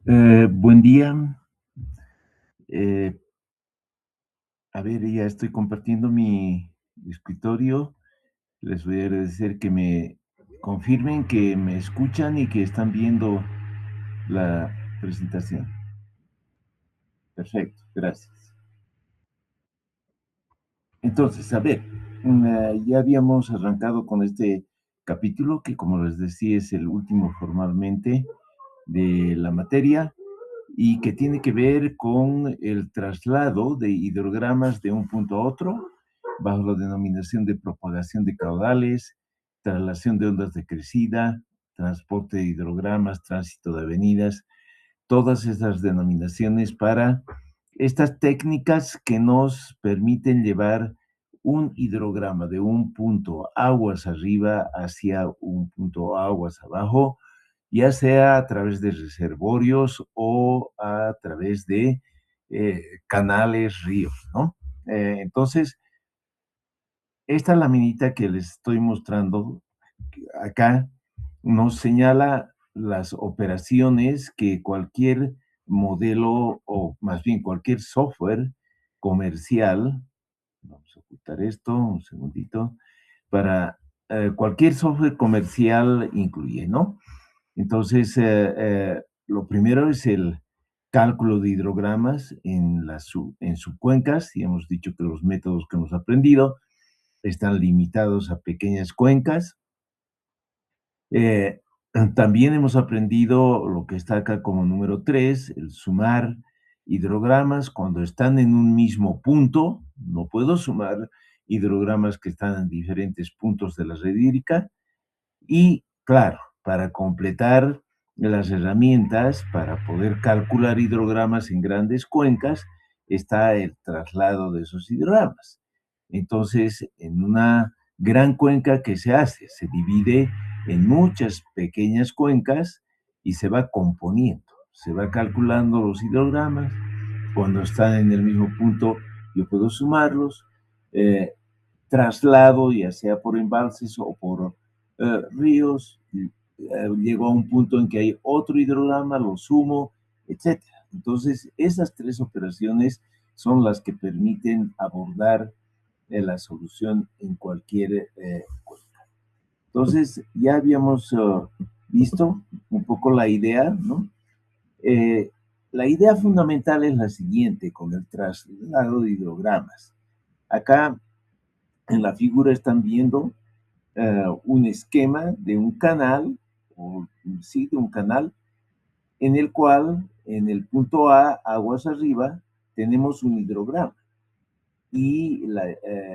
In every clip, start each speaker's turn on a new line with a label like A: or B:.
A: Buen día. Eh, a ver, ya estoy compartiendo mi escritorio. Les voy a agradecer que me confirmen que me escuchan y que están viendo la presentación. Perfecto, gracias. Entonces, a ver, ya habíamos arrancado con este capítulo que, como les decía, es el último formalmente de la materia y que tiene que ver con el traslado de hidrogramas de un punto a otro bajo la denominación de propagación de caudales, traslación de ondas de crecida, transporte de hidrogramas, tránsito de avenidas, todas esas denominaciones para estas técnicas que nos permiten llevar un hidrograma de un punto aguas arriba hacia un punto aguas abajo, ya sea a través de reservorios o a través de canales, ríos, ¿no? Entonces, esta laminita que les estoy mostrando acá nos señala las operaciones que cualquier modelo o más bien cualquier software comercial, vamos a ocultar esto un segundito, para cualquier software comercial incluye, ¿no? Entonces, lo primero es el cálculo de hidrogramas en subcuencas, y hemos dicho que los métodos que hemos aprendido están limitados a pequeñas cuencas. Eh, También hemos aprendido lo que está acá como número 3, el sumar hidrogramas cuando están en un mismo punto. No puedo sumar hidrogramas que están en diferentes puntos de la red hídrica. Y claro, para completar las herramientas para poder calcular hidrogramas en grandes cuencas, está el traslado de esos hidrogramas. Entonces, en una gran cuenca, ¿qué se hace? Se divide en muchas pequeñas cuencas y se va componiendo. Se va calculando los hidrogramas. Cuando están en el mismo punto, yo puedo sumarlos. Eh, Traslado, ya sea por embalses o por ríos, llego a un punto en que hay otro hidrograma, lo sumo, etcétera. Entonces, esas tres operaciones son las que permiten abordar la solución en cualquier cuenca. Entonces, ya habíamos visto un poco la idea, ¿no? Eh, la idea fundamental es la siguiente con el traslado de hidrogramas. Acá en la figura están viendo un esquema de un canal, o sí, de un canal, en el cual en el punto A, aguas arriba, tenemos un hidrograma y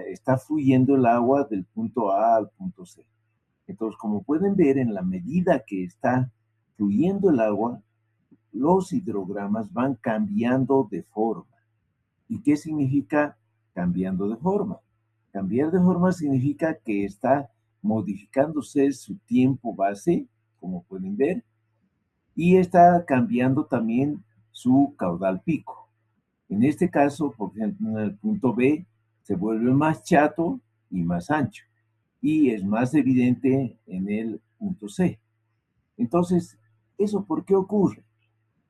A: está fluyendo el agua del punto A al punto C. Entonces, como pueden ver, en la medida que está fluyendo el agua, los hidrogramas van cambiando de forma. ¿Y qué significa cambiando de forma? Cambiar de forma significa que está modificándose su tiempo base, como pueden ver, y está cambiando también su caudal pico. En este caso, por ejemplo, en el punto B se vuelve más chato y más ancho, y es más evidente en el punto C. Entonces, ¿eso por qué ocurre?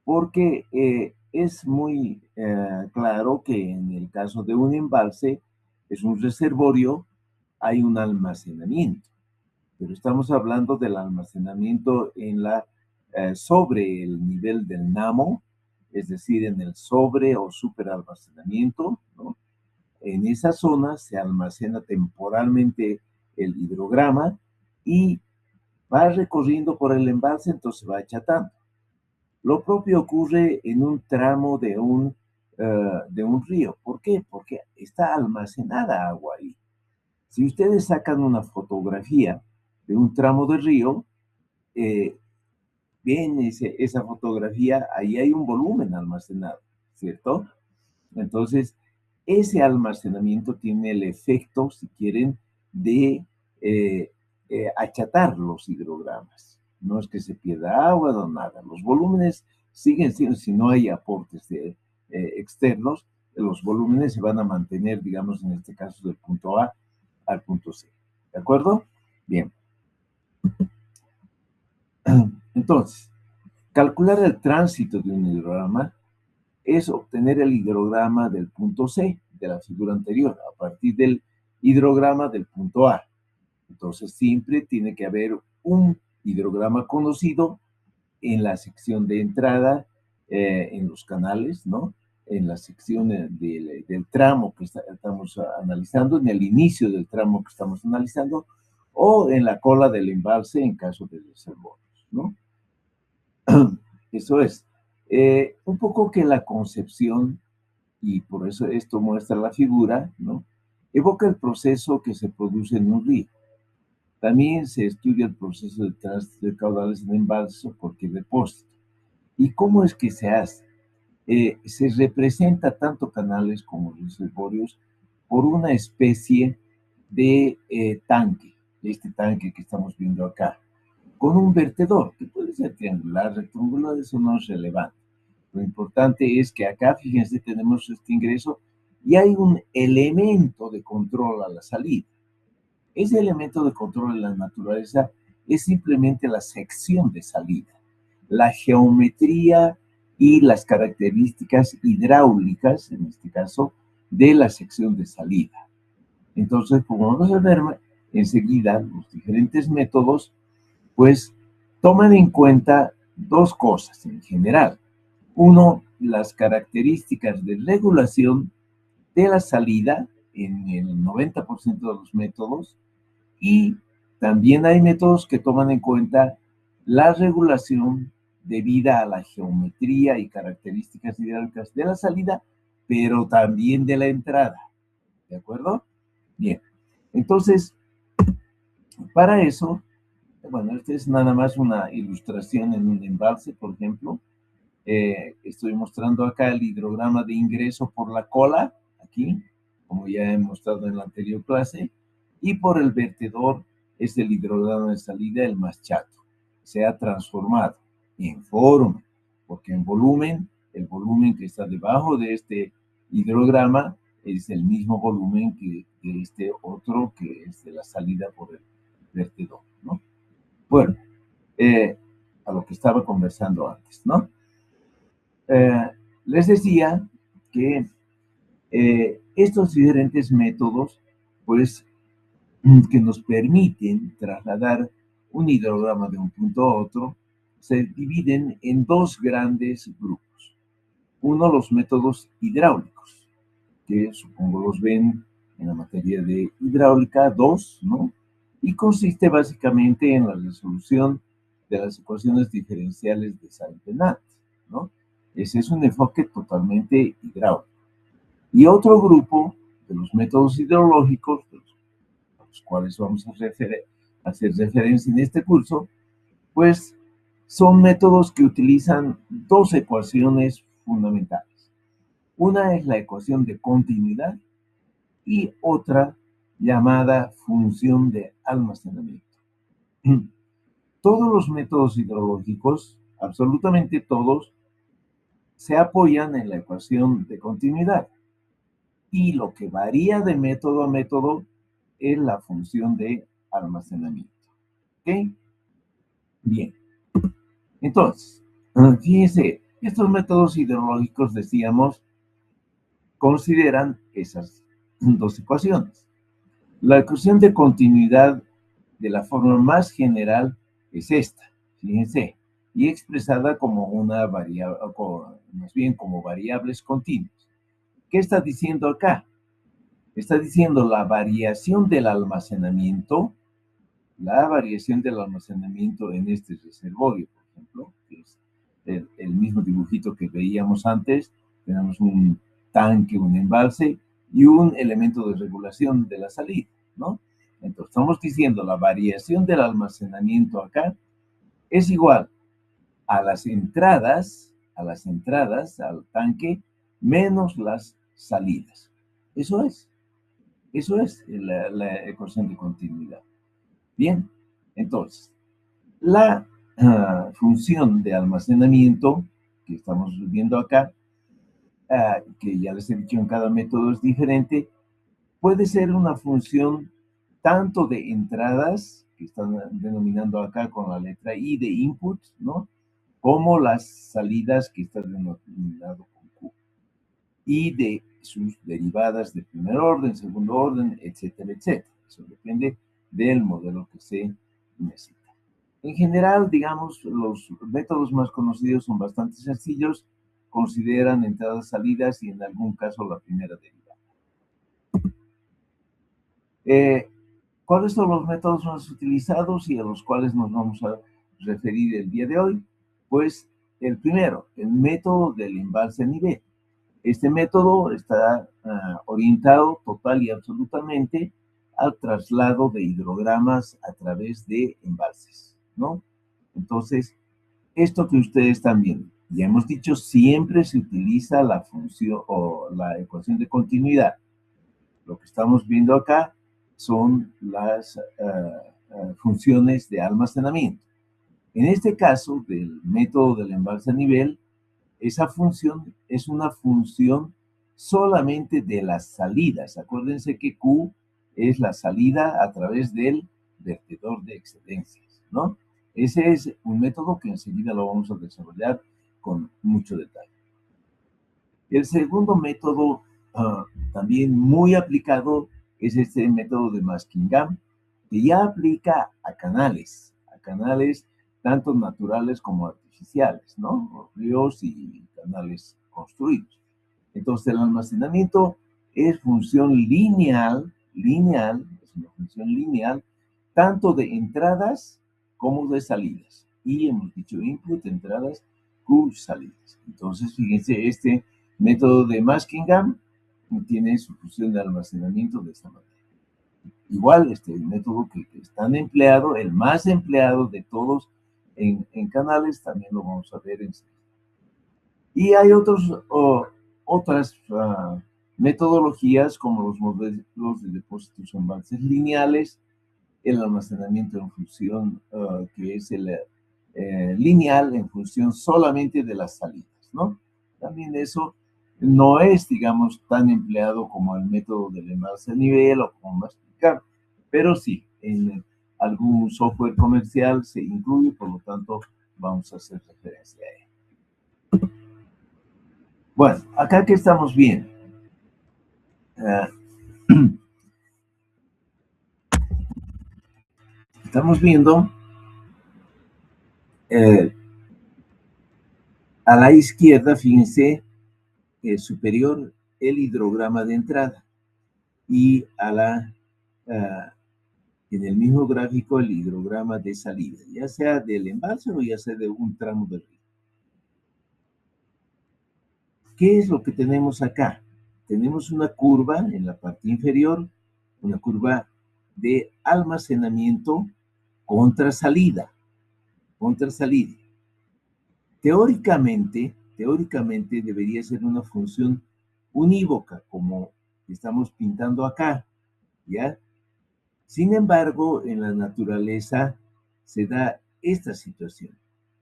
A: Porque es muy claro que en el caso de un embalse, es un reservorio, hay un almacenamiento, pero estamos hablando del almacenamiento sobre el nivel del Namo, es decir, en el sobre o superalmacenamiento, ¿no? En esa zona se almacena temporalmente el hidrograma y va recorriendo por el embalse, entonces va achatando. Lo propio ocurre en un tramo de un río. ¿Por qué? Porque está almacenada agua ahí. Si ustedes sacan una fotografía de un tramo de río, eh, ven esa fotografía, ahí hay un volumen almacenado, ¿cierto? Entonces, ese almacenamiento tiene el efecto, si quieren, de eh, achatar los hidrogramas. No es que se pierda agua, no nada. Los volúmenes siguen siendo, si no hay aportes externos, los volúmenes se van a mantener, digamos, en este caso, del punto A al punto C. ¿De acuerdo? Bien. Entonces, calcular el tránsito de un hidrograma es obtener el hidrograma del punto C de la figura anterior a partir del hidrograma del punto A. Entonces siempre tiene que haber un hidrograma conocido en la sección de entrada, en los canales, ¿no? En la sección del tramo que estamos analizando, en el inicio del tramo que estamos analizando, o en la cola del embalse en caso de reservorios, ¿no? Eso es. Un poco que la concepción, y por eso esto muestra la figura, ¿no? Evoca el proceso que se produce en un río. También se estudia el proceso de tránsito de caudales en embalses o cualquier depósito. ¿Y cómo es que se hace? Se representa tanto canales como reservorios por una especie de tanque, este tanque que estamos viendo acá, con un vertedor, que puede ser triangular, rectangular, eso no es relevante. Lo importante es que acá, fíjense, tenemos este ingreso y hay un elemento de control a la salida. Ese elemento de control en la naturaleza es simplemente la sección de salida, la geometría y las características hidráulicas, en este caso, de la sección de salida. Entonces, como vamos a ver enseguida, los diferentes métodos, pues toman en cuenta dos cosas en general. Uno, las características de regulación de la salida en el 90% de los métodos, y también hay métodos que toman en cuenta la regulación debida a la geometría y características hidráulicas de la salida, pero también de la entrada. ¿De acuerdo? Bien. Entonces, para eso, bueno, esta es nada más una ilustración en un embalse, por ejemplo. Estoy mostrando acá el hidrograma de ingreso por la cola, aquí, como ya he mostrado en la anterior clase, y por el vertedor es el hidrograma de salida, el más chato. Se ha transformado en forma, porque en volumen, el volumen que está debajo de este hidrograma es el mismo volumen que este otro, que es de la salida por el vertedor, ¿no? Bueno, a lo que estaba conversando antes, ¿no? Les decía que estos diferentes métodos, pues, que nos permiten trasladar un hidrograma de un punto a otro, se dividen en dos grandes grupos. Uno, los métodos hidráulicos, que supongo los ven en la materia de hidráulica 2, ¿no? Y consiste básicamente en la resolución de las ecuaciones diferenciales de Saint-Penat, ¿no? Ese es un enfoque totalmente hidráulico. Y otro grupo de los métodos hidrológicos, a los cuales vamos a hacer referencia en este curso, pues son métodos que utilizan dos ecuaciones fundamentales. Una es la ecuación de continuidad y otra llamada función de almacenamiento. Todos los métodos hidrológicos, absolutamente todos, se apoyan en la ecuación de continuidad. Y lo que varía de método a método es la función de almacenamiento. ¿Ok? Bien. Entonces, fíjense, estos métodos hidrológicos, decíamos, consideran esas dos ecuaciones. La ecuación de continuidad de la forma más general es esta, fíjense, y expresada como una variable, más bien como variables continuas. ¿Qué está diciendo acá? Está diciendo la variación del almacenamiento en este reservorio, por ejemplo, que es el mismo dibujito que veíamos antes. Tenemos un tanque, un embalse y un elemento de regulación de la salida, ¿no? Entonces, estamos diciendo la variación del almacenamiento acá es igual a las entradas al tanque menos las salidas. Eso es la ecuación de continuidad. Bien, entonces, la función de almacenamiento que estamos viendo acá, que ya les he dicho en cada método es diferente, puede ser una función tanto de entradas, que están denominando acá con la letra I de input, ¿no? Como las salidas, que están denominado con Q, y de sus derivadas de primer orden, segundo orden, etcétera, etcétera. Eso depende del modelo que se necesita. En general, digamos, los métodos más conocidos son bastante sencillos, consideran entradas, salidas y en algún caso la primera derivada. ¿Cuáles son los métodos más utilizados y a los cuales nos vamos a referir el día de hoy? Pues el primero, el método del embalse a nivel. Este método está orientado total y absolutamente al traslado de hidrogramas a través de embalses, ¿no? Entonces, esto que ustedes están viendo, ya hemos dicho, siempre se utiliza la función o la ecuación de continuidad. Lo que estamos viendo acá son las funciones de almacenamiento. En este caso, del método del embalse a nivel, esa función es una función solamente de las salidas. Acuérdense que Q es la salida a través del vertedor de excedencias, ¿no? Ese es un método que enseguida lo vamos a desarrollar con mucho detalle. El segundo método, también muy aplicado, es este método de Muskingum, que ya aplica a canales tanto naturales como artificiales, ¿no? Ríos y canales construidos. Entonces, el almacenamiento es función lineal, es una función lineal, tanto de entradas como de salidas. Y hemos dicho input, entradas, Q, salidas. Entonces, fíjense, este método de Muskingum tiene su función de almacenamiento de esta manera. Igual, este método que es tan empleado, el más empleado de todos en canales, también lo vamos a ver enseguida. Y hay otras metodologías como los modelos de depósitos en embalses lineales, el almacenamiento en función que es el lineal en función solamente de las salidas, ¿no? También eso no es, digamos, tan empleado como el método del embalse a nivel o como explicar, pero sí, en algún software comercial se incluye, por lo tanto, vamos a hacer referencia a él. Bueno, acá que estamos viendo. Estamos viendo a la izquierda, fíjense, superior el hidrograma de entrada y en el mismo gráfico el hidrograma de salida, ya sea del embalse o ya sea de un tramo del río. ¿Qué es lo que tenemos acá? Tenemos una curva en la parte inferior, una curva de almacenamiento contra salida. Teóricamente debería ser una función unívoca, como estamos pintando acá, ¿ya? Sin embargo, en la naturaleza se da esta situación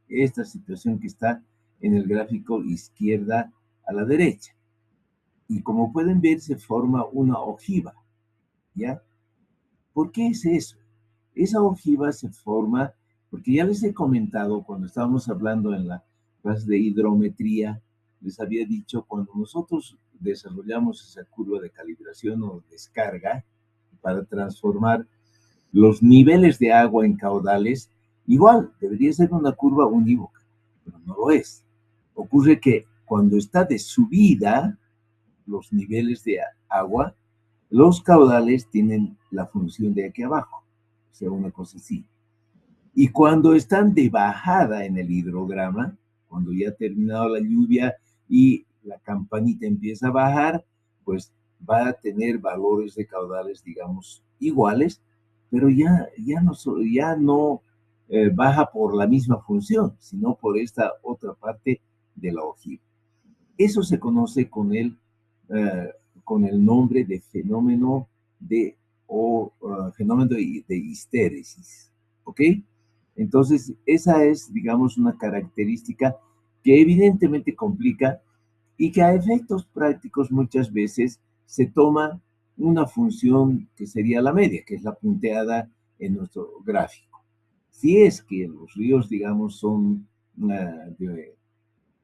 A: que está en el gráfico izquierda a la derecha. Y como pueden ver, se forma una ojiva, ¿ya? ¿Por qué es eso? Esa ojiva se forma porque ya les he comentado cuando estábamos hablando en la clase de hidrometría, les había dicho, cuando nosotros desarrollamos esa curva de calibración o descarga para transformar los niveles de agua en caudales, igual debería ser una curva unívoca. pero no lo es. Ocurre que cuando está de subida los niveles de agua, los caudales tienen la función de aquí abajo, o sea, una cosa así. Y cuando están de bajada en el hidrograma, cuando ya ha terminado la lluvia y la campanita empieza a bajar, pues va a tener valores de caudales, digamos, iguales, pero ya no baja por la misma función, sino por esta otra parte de la ojiva. Eso se conoce eh, con el nombre de fenómeno de histéresis. ¿Ok? Entonces, esa es, digamos, una característica que evidentemente complica y que a efectos prácticos muchas veces se toma una función que sería la media, que es la punteada en nuestro gráfico. Si es que los ríos, digamos, son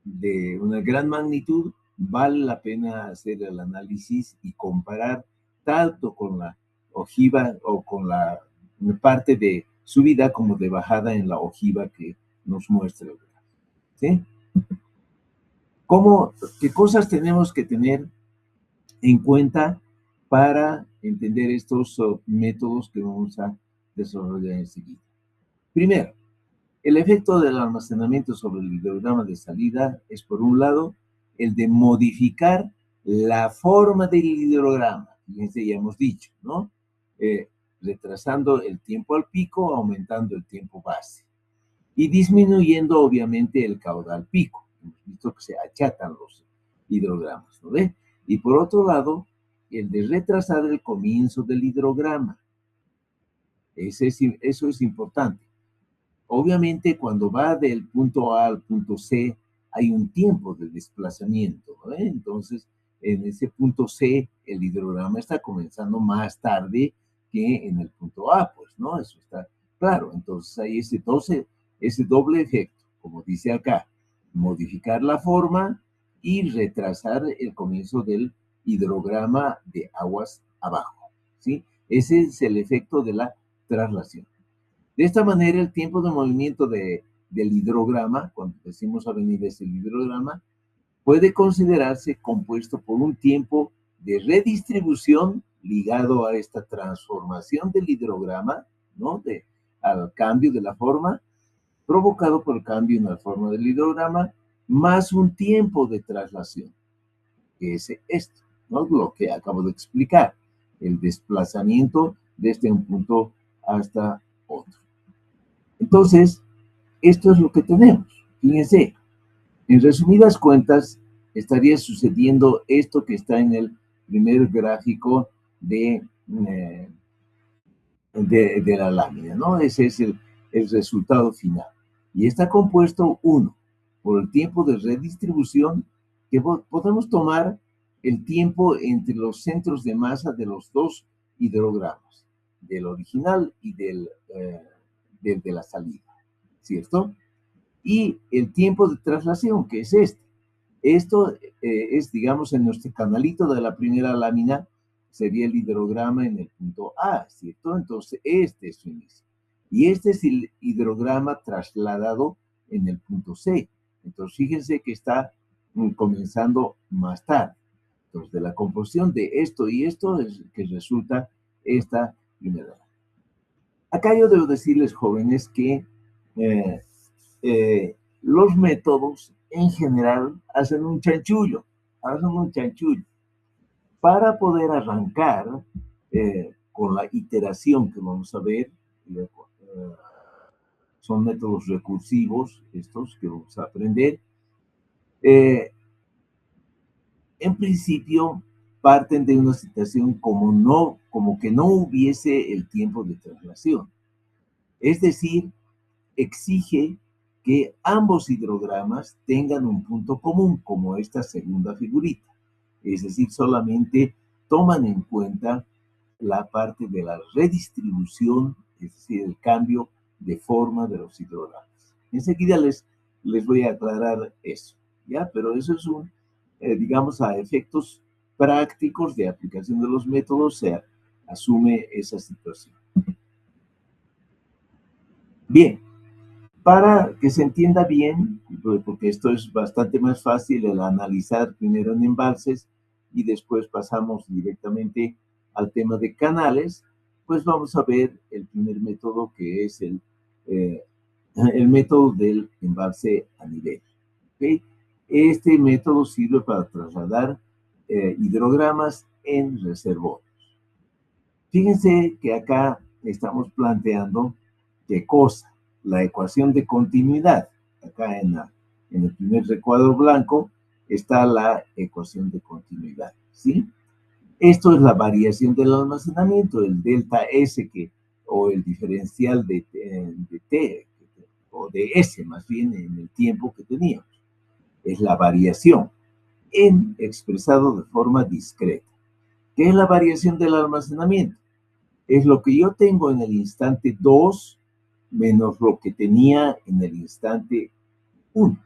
A: de una gran magnitud, vale la pena hacer el análisis y comparar tanto con la ojiva o con la parte de subida como de bajada en la ojiva que nos muestra el gráfico. ¿Sí? ¿Qué cosas tenemos que tener en cuenta para entender estos métodos que vamos a desarrollar enseguida? Primero, el efecto del almacenamiento sobre el hidrograma de salida es, por un lado, el de modificar la forma del hidrograma. Fíjense, ya hemos dicho, ¿no? Retrasando el tiempo al pico, aumentando el tiempo base. Y disminuyendo, obviamente, el caudal pico. Hemos visto que se achatan los hidrogramas, ¿no ve? Y por otro lado, el de retrasar el comienzo del hidrograma. Eso es importante. Obviamente, cuando va del punto A al punto C, hay un tiempo de desplazamiento, ¿no? Entonces, en ese punto C, el hidrograma está comenzando más tarde que en el punto A, pues, ¿no? Eso está claro. Entonces, hay ese doble efecto, como dice acá, modificar la forma y retrasar el comienzo del hidrograma de aguas abajo, ¿sí? Ese es el efecto de la traslación. De esta manera, el tiempo de movimiento del hidrograma, cuando decimos avenida es el hidrograma, puede considerarse compuesto por un tiempo de redistribución ligado a esta transformación del hidrograma, ¿no? Al cambio de la forma, provocado por el cambio en la forma del hidrograma, más un tiempo de traslación, que es esto, ¿no? Lo que acabo de explicar, el desplazamiento desde un punto hasta otro. Entonces, esto es lo que tenemos. Fíjense, en resumidas cuentas, estaría sucediendo esto que está en el primer gráfico de la lámina, ¿no? Ese es el resultado final. Y está compuesto, uno, por el tiempo de redistribución, que podemos tomar el tiempo entre los centros de masa de los dos hidrogramas, del original y del de la salida, ¿cierto? Y el tiempo de traslación, que es este. Esto es, digamos, en nuestro canalito de la primera lámina, sería el hidrograma en el punto A, ¿cierto? Entonces, este es su inicio. Y este es el hidrograma trasladado en el punto C. Entonces, fíjense que está comenzando más tarde. Entonces, de la composición de esto y esto es que resulta esta primera lámina. Acá yo debo decirles, jóvenes, que eh, los métodos en general hacen un chanchullo, para poder arrancar con la iteración que vamos a ver. Son métodos recursivos estos que vamos a aprender. Eh, en principio parten de una situación como que no hubiese el tiempo de traslación. Es decir, exige que ambos hidrogramas tengan un punto común, como esta segunda figurita. Es decir, solamente toman en cuenta la parte de la redistribución, es decir, el cambio de forma de los hidrogramas. Enseguida les voy a aclarar eso, ¿ya? Pero eso es digamos, a efectos prácticos de aplicación de los métodos, se asume esa situación. Bien, Para que se entienda bien, porque esto es bastante más fácil el analizar primero en embalses y después pasamos directamente al tema de canales, pues vamos a ver el primer método que es el método del embalse a nivel. ¿Okay? Este método sirve para trasladar hidrogramas en reservorios. Fíjense que acá estamos planteando qué cosa, la ecuación de continuidad. Acá en el primer recuadro blanco está la ecuación de continuidad, ¿sí? Esto es la variación del almacenamiento, el delta S o el diferencial de T, o de S más bien en el tiempo que teníamos. Es la variación expresado de forma discreta. ¿Qué es la variación del almacenamiento? Es lo que yo tengo en el instante 2 menos lo que tenía en el instante 1,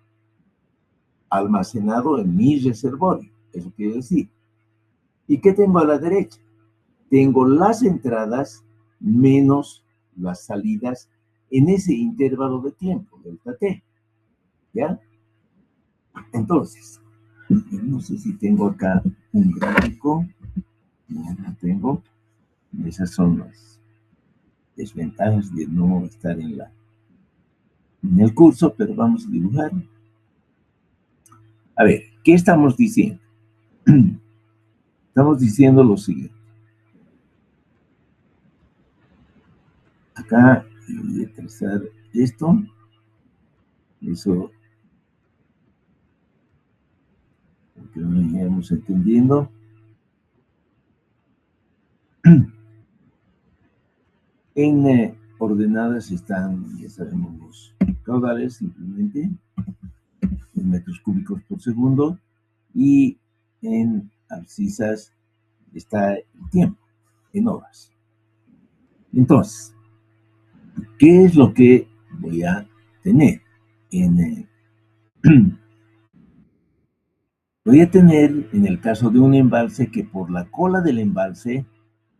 A: almacenado en mi reservorio. Eso quiere decir. ¿Y qué tengo a la derecha? Tengo las entradas menos las salidas en ese intervalo de tiempo, delta T. ¿Ya? Entonces, no sé si tengo acá un gráfico. No, no tengo. Esas son las desventajas de no estar en el curso, pero vamos a dibujar. A ver, ¿qué estamos diciendo? Estamos diciendo lo siguiente. Acá voy a trazar esto. Eso, porque no vayamos entendiendo. En ordenadas están, ya sabemos, los caudales simplemente en metros cúbicos por segundo, y en abscisas está el tiempo, en horas. Entonces, ¿qué es lo que voy a tener? Voy a tener, en el caso de un embalse, que por la cola del embalse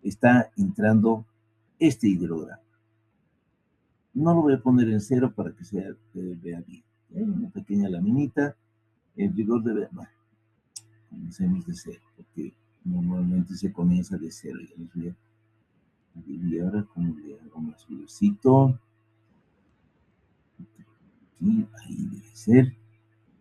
A: está entrando este hidrograma. No lo voy a poner en cero para que se vea bien. Una pequeña laminita, en rigor de ver. Bueno, comencemos de cero, porque normalmente se comienza de cero. Ya les voy a y ahora como le hago más gruesito. Aquí, ahí debe ser.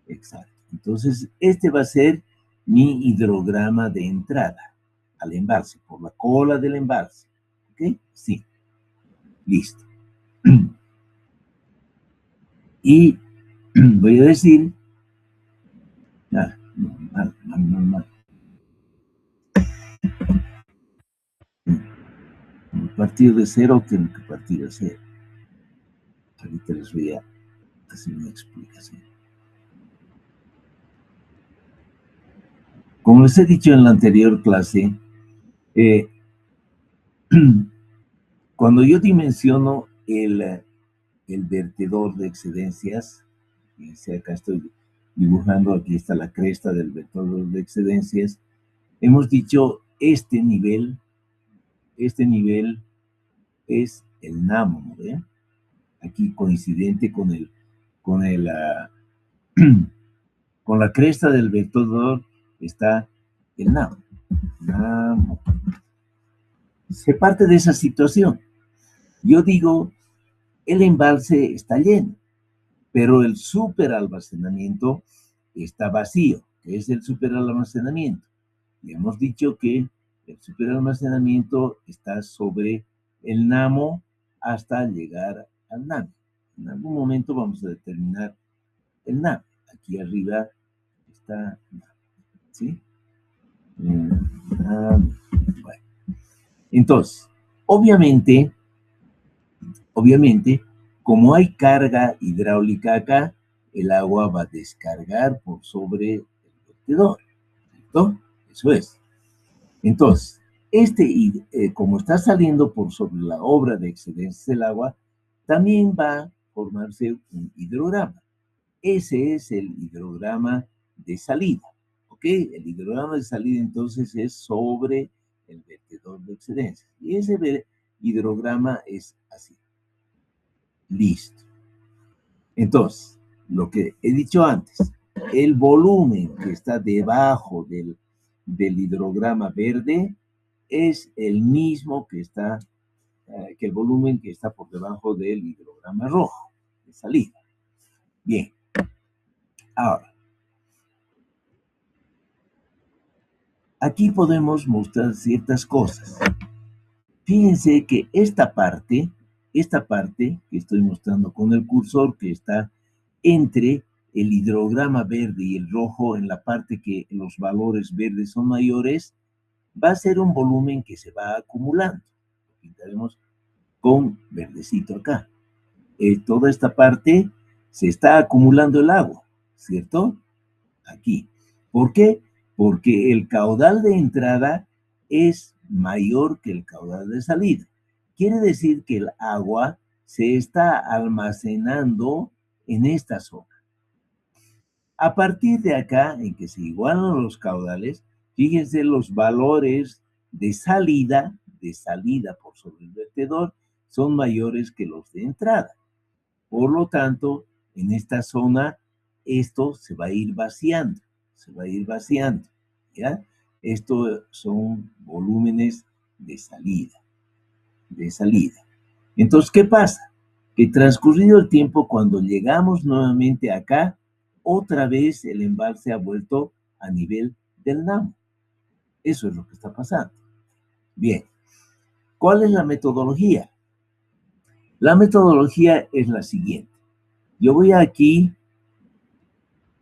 A: Exacto. Entonces, este va a ser mi hidrograma de entrada al embalse, por la cola del embalse. ¿Ok? Sí. Listo. Y voy a decir, normal. Partir de cero, tengo que partir de cero. Ahorita les voy a hacer una explicación. Como les he dicho en la anterior clase, cuando yo dimensiono el vertedor de excedencias, acá estoy dibujando, aquí está la cresta del vertedor de excedencias, hemos dicho este nivel es el NAMO, ¿eh? Aquí coincidente con con la cresta del vertedor está el NAMO. Se parte de esa situación. Yo digo, el embalse está lleno, pero el superalmacenamiento está vacío. ¿Qué es el superalmacenamiento? Y hemos dicho que el superalmacenamiento está sobre el NAMO hasta llegar al NAMI. En algún momento vamos a determinar el NAMI. Aquí arriba está NAMI, ¿sí? Bueno. Entonces, obviamente, como hay carga hidráulica acá, el agua va a descargar por sobre el vertedor, ¿cierto? Eso es. Entonces, como está saliendo por sobre la obra de excedencias del agua, también va a formarse un hidrograma. Ese es el hidrograma de salida, ¿ok? El hidrograma de salida entonces es sobre el vertedor de excedencias. Y ese hidrograma es así. Listo. Entonces, lo que he dicho antes, el volumen que está debajo del hidrograma verde es el mismo que el volumen que está por debajo del hidrograma rojo, de salida. Bien, ahora, aquí podemos mostrar ciertas cosas. Fíjense que esta parte que estoy mostrando con el cursor, que está entre el hidrograma verde y el rojo, en la parte que los valores verdes son mayores, va a ser un volumen que se va acumulando. Lo pintaremos con verdecito acá. Toda esta parte se está acumulando el agua, ¿cierto? Aquí. ¿Por qué? Porque el caudal de entrada es mayor que el caudal de salida. Quiere decir que el agua se está almacenando en esta zona. A partir de acá, en que se igualan los caudales, fíjense los valores de salida por sobre el vertedor, son mayores que los de entrada. Por lo tanto, en esta zona, esto se va a ir vaciando, ¿ya? Estos son volúmenes de salida. Entonces, ¿qué pasa? Que transcurrido el tiempo, cuando llegamos nuevamente acá, otra vez el embalse ha vuelto a nivel del NAMO. Eso es lo que está pasando. Bien, ¿cuál es la metodología? La metodología es la siguiente. Yo voy aquí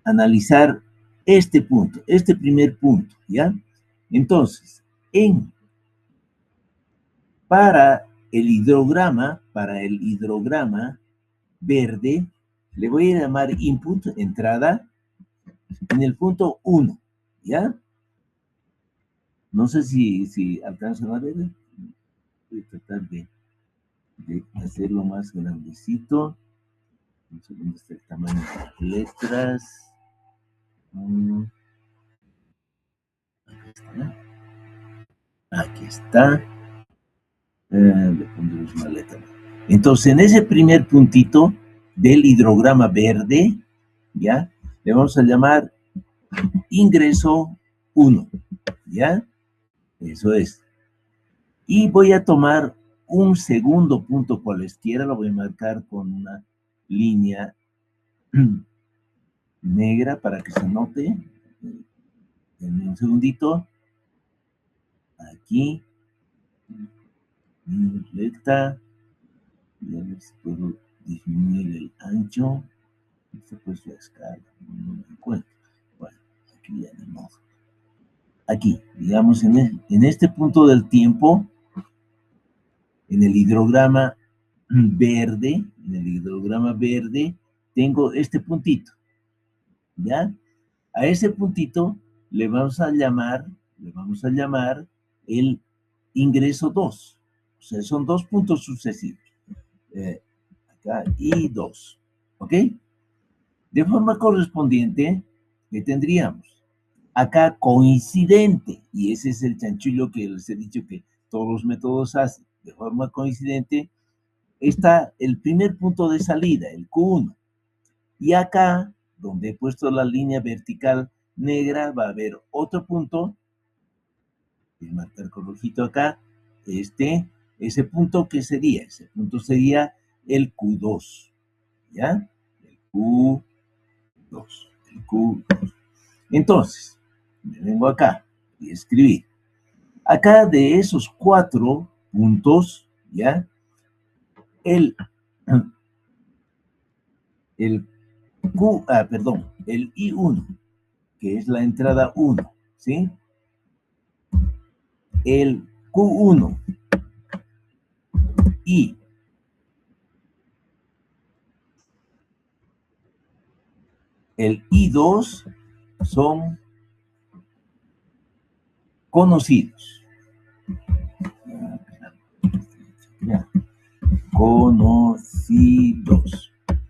A: a analizar este punto, este primer punto, ¿ya? Entonces, para el hidrograma verde, le voy a llamar input, entrada, en el punto 1, ¿ya? No sé si alcanzan a ver. Voy a tratar de hacerlo más grandecito. Un segundo, está el tamaño de las letras. Aquí está. Le pondremos una letra. Entonces, en ese primer puntito del hidrograma verde, ¿ya? Le vamos a llamar ingreso 1, ¿ya? Eso es. Y voy a tomar un segundo punto cualesquiera, lo voy a marcar con una línea negra para que se note. Denme un segundito. Aquí. Recta. Y a ver si puedo disminuir el ancho. Esto pues la escala. No me encuentro. Bueno, aquí ya de modo. Aquí, digamos, en este punto del tiempo, en el hidrograma verde, tengo este puntito, ¿ya? A ese puntito le vamos a llamar el ingreso 2. O sea, son dos puntos sucesivos. Acá y 2. ¿Ok? De forma correspondiente, ¿qué tendríamos? Acá coincidente, y ese es el chanchullo que les he dicho que todos los métodos hacen, de forma coincidente, está el primer punto de salida, el Q1. Y acá, donde he puesto la línea vertical negra, va a haber otro punto, voy a marcar con rojito acá, ese punto, ¿qué sería? Ese punto sería el Q2, ¿ya? El Q2. Entonces, me vengo acá y escribí. Acá de esos 4 puntos, ¿ya? El el I1, que es la entrada 1, ¿sí? El Q1 y el I2 son conocidos. Conocidos.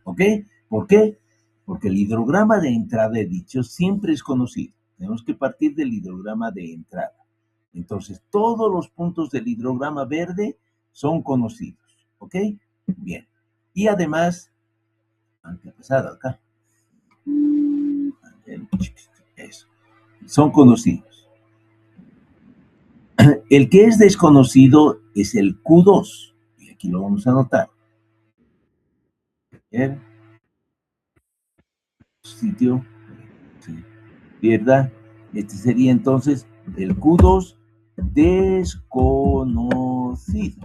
A: ¿Ok? ¿Por qué? Porque el hidrograma de entrada, he dicho, siempre es conocido. Tenemos que partir del hidrograma de entrada. Entonces, todos los puntos del hidrograma verde son conocidos. ¿Ok? Bien. Y además, ¿Qué ha pasado acá? Eso. Son conocidos. El que es desconocido es el Q2. Y aquí lo vamos a anotar. El sitio se pierda. Este sería entonces el Q2 desconocido.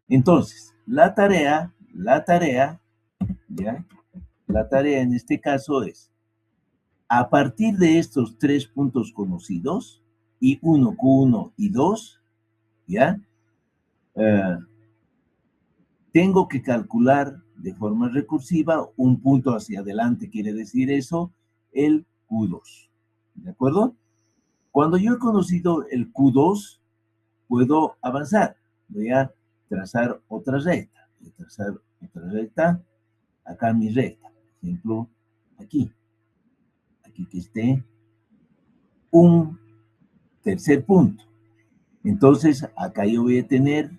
A: Entonces, la tarea, ¿ya? La tarea en este caso es, a partir de estos 3 puntos conocidos, I1, Q1 y 2, ¿ya? Tengo que calcular de forma recursiva un punto hacia adelante, quiere decir eso, el Q2. ¿De acuerdo? Cuando yo he conocido el Q2, puedo avanzar. Voy a trazar otra recta. Voy a trazar otra recta. Acá mi recta. Por ejemplo, aquí. Aquí que esté un tercer punto. Entonces, acá yo voy a tener,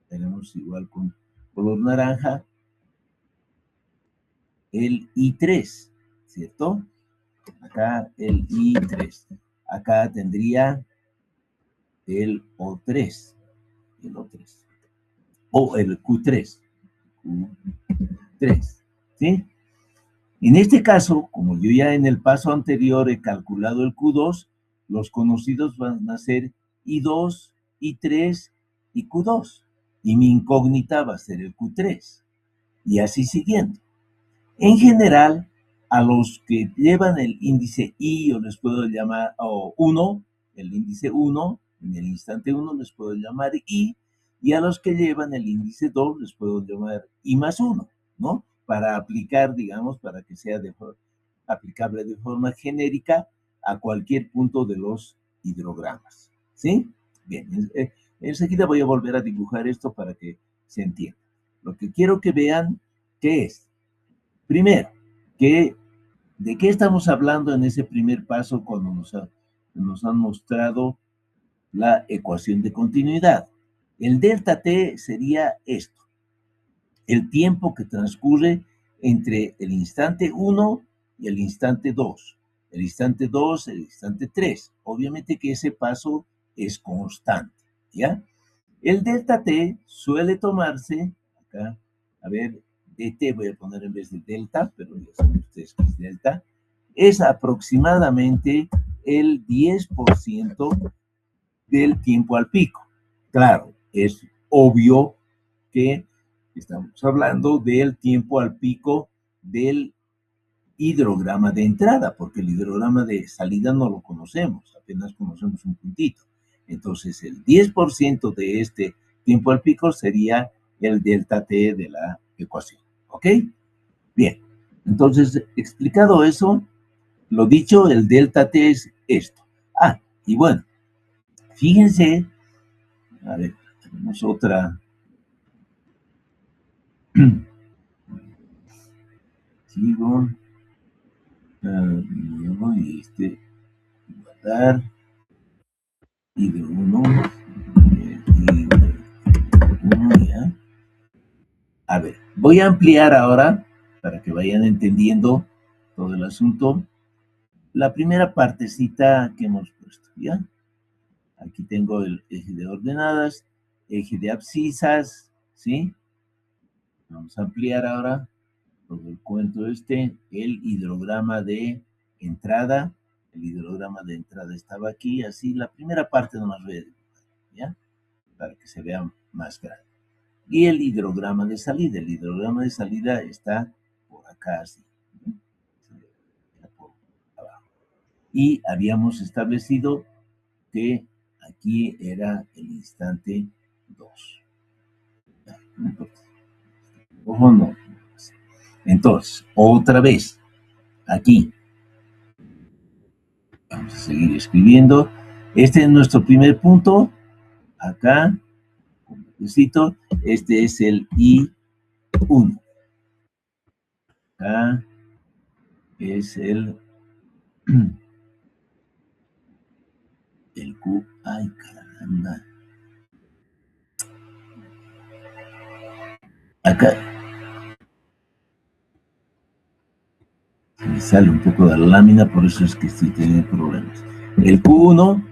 A: tenemos igual con color naranja, el I3, ¿cierto? Acá el I3. Acá tendría el O3, el O3, o el Q3, Q3, ¿sí? En este caso, como yo ya en el paso anterior he calculado el Q2, los conocidos van a ser I2, I3 y Q2. Y mi incógnita va a ser el Q3. Y así siguiendo. En general, a los que llevan el índice I, o les puedo llamar, o 1, el índice 1, en el instante 1 les puedo llamar I, y a los que llevan el índice 2 les puedo llamar I más 1, ¿no? Para aplicar, digamos, para que sea aplicable de forma genérica a cualquier punto de los hidrogramas, ¿sí? Bien, enseguida voy a volver a dibujar esto para que se entienda. Lo que quiero que vean, ¿qué es? Primero, ¿de qué estamos hablando en ese primer paso cuando nos han mostrado la ecuación de continuidad? El delta t sería esto, el tiempo que transcurre entre el instante 1 y el instante 2. El instante 2, el instante 3. Obviamente que ese paso es constante, ¿ya? El delta t suele tomarse, acá, a ver, dt voy a poner en vez de delta, pero ya saben ustedes que es delta, es aproximadamente el 10% del tiempo al pico. Claro, es obvio que estamos hablando del tiempo al pico del hidrograma de entrada, porque el hidrograma de salida no lo conocemos, apenas conocemos un puntito. Entonces, el 10% de este tiempo al pico sería el delta t de la ecuación. ¿Ok? Bien. Entonces, explicado eso, lo dicho, el delta t es esto. Ah, y bueno, fíjense, a ver, tenemos otra. Sigo. Y guardar. Y de uno. Y de uno, ya. A ver, voy a ampliar ahora para que vayan entendiendo todo el asunto. La primera partecita que hemos puesto, ¿ya? Aquí tengo el eje de ordenadas, eje de abscisas, ¿sí? Vamos a ampliar ahora todo el cuento este, el hidrograma de entrada. El hidrograma de entrada estaba aquí, así la primera parte nomás voy a dibujar, ¿ya? Para que se vea más grande. Y el hidrograma de salida. El hidrograma de salida está por acá, así. ¿No? Por abajo. Y habíamos establecido que aquí era el instante 2. No importa. Ojo, no. Entonces, otra vez, aquí. Vamos a seguir escribiendo. Este es nuestro primer punto. Acá, necesito. Este es el I1. Acá es el Q. Ay, caramba. Acá. sale un poco de la lámina, por eso es que estoy teniendo problemas. El Q1,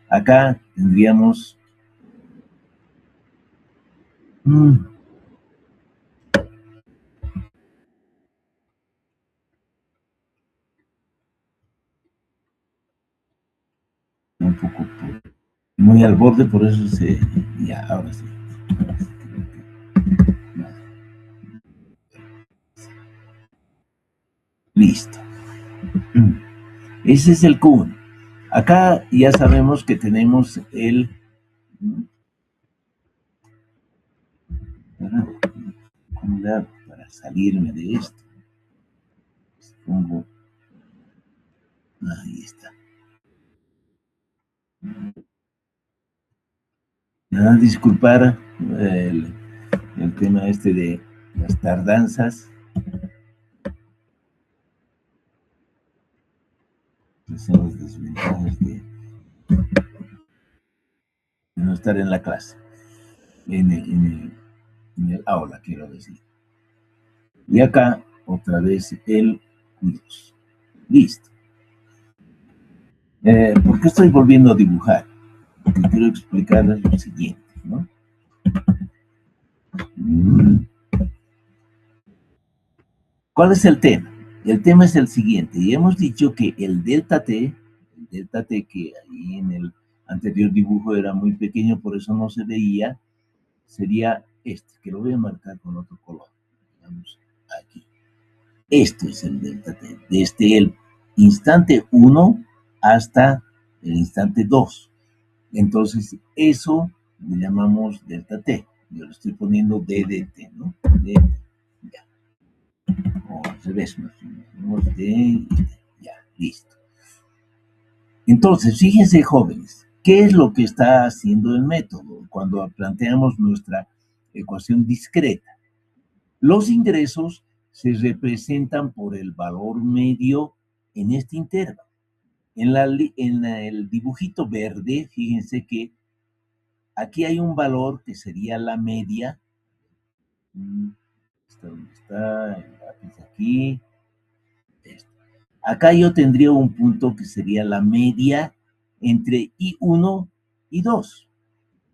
A: acá tendríamos un poco muy al borde, por eso se... Ya, ahora sí. Listo. Ese es el Q1. Acá ya sabemos que tenemos el... ¿Cómo le hago para salirme de esto? Pongo... Ahí está. Disculpar el tema este de las tardanzas. Son las desventajas de no estar en la clase, en el aula, quiero decir. Y acá, otra vez, el Q2. Listo. ¿Por qué estoy volviendo a dibujar? Porque quiero explicarles lo siguiente, ¿no? ¿Cuál es el tema? El tema es el siguiente, y hemos dicho que el delta T que ahí en el anterior dibujo era muy pequeño, por eso no se veía, sería este, que lo voy a marcar con otro color. Vamos aquí. Esto es el delta T, desde el instante 1 hasta el instante 2. Entonces, eso le llamamos delta T. Yo le estoy poniendo D de T, ¿no? D, ya. O al revés, D y D. Ya, listo. Entonces, fíjense, jóvenes, ¿qué es lo que está haciendo el método cuando planteamos nuestra ecuación discreta? Los ingresos se representan por el valor medio en este intervalo. En el dibujito verde, fíjense que aquí hay un valor que sería la media. ¿Dónde está? El lápiz aquí. Acá yo tendría un punto que sería la media entre I1 y 2.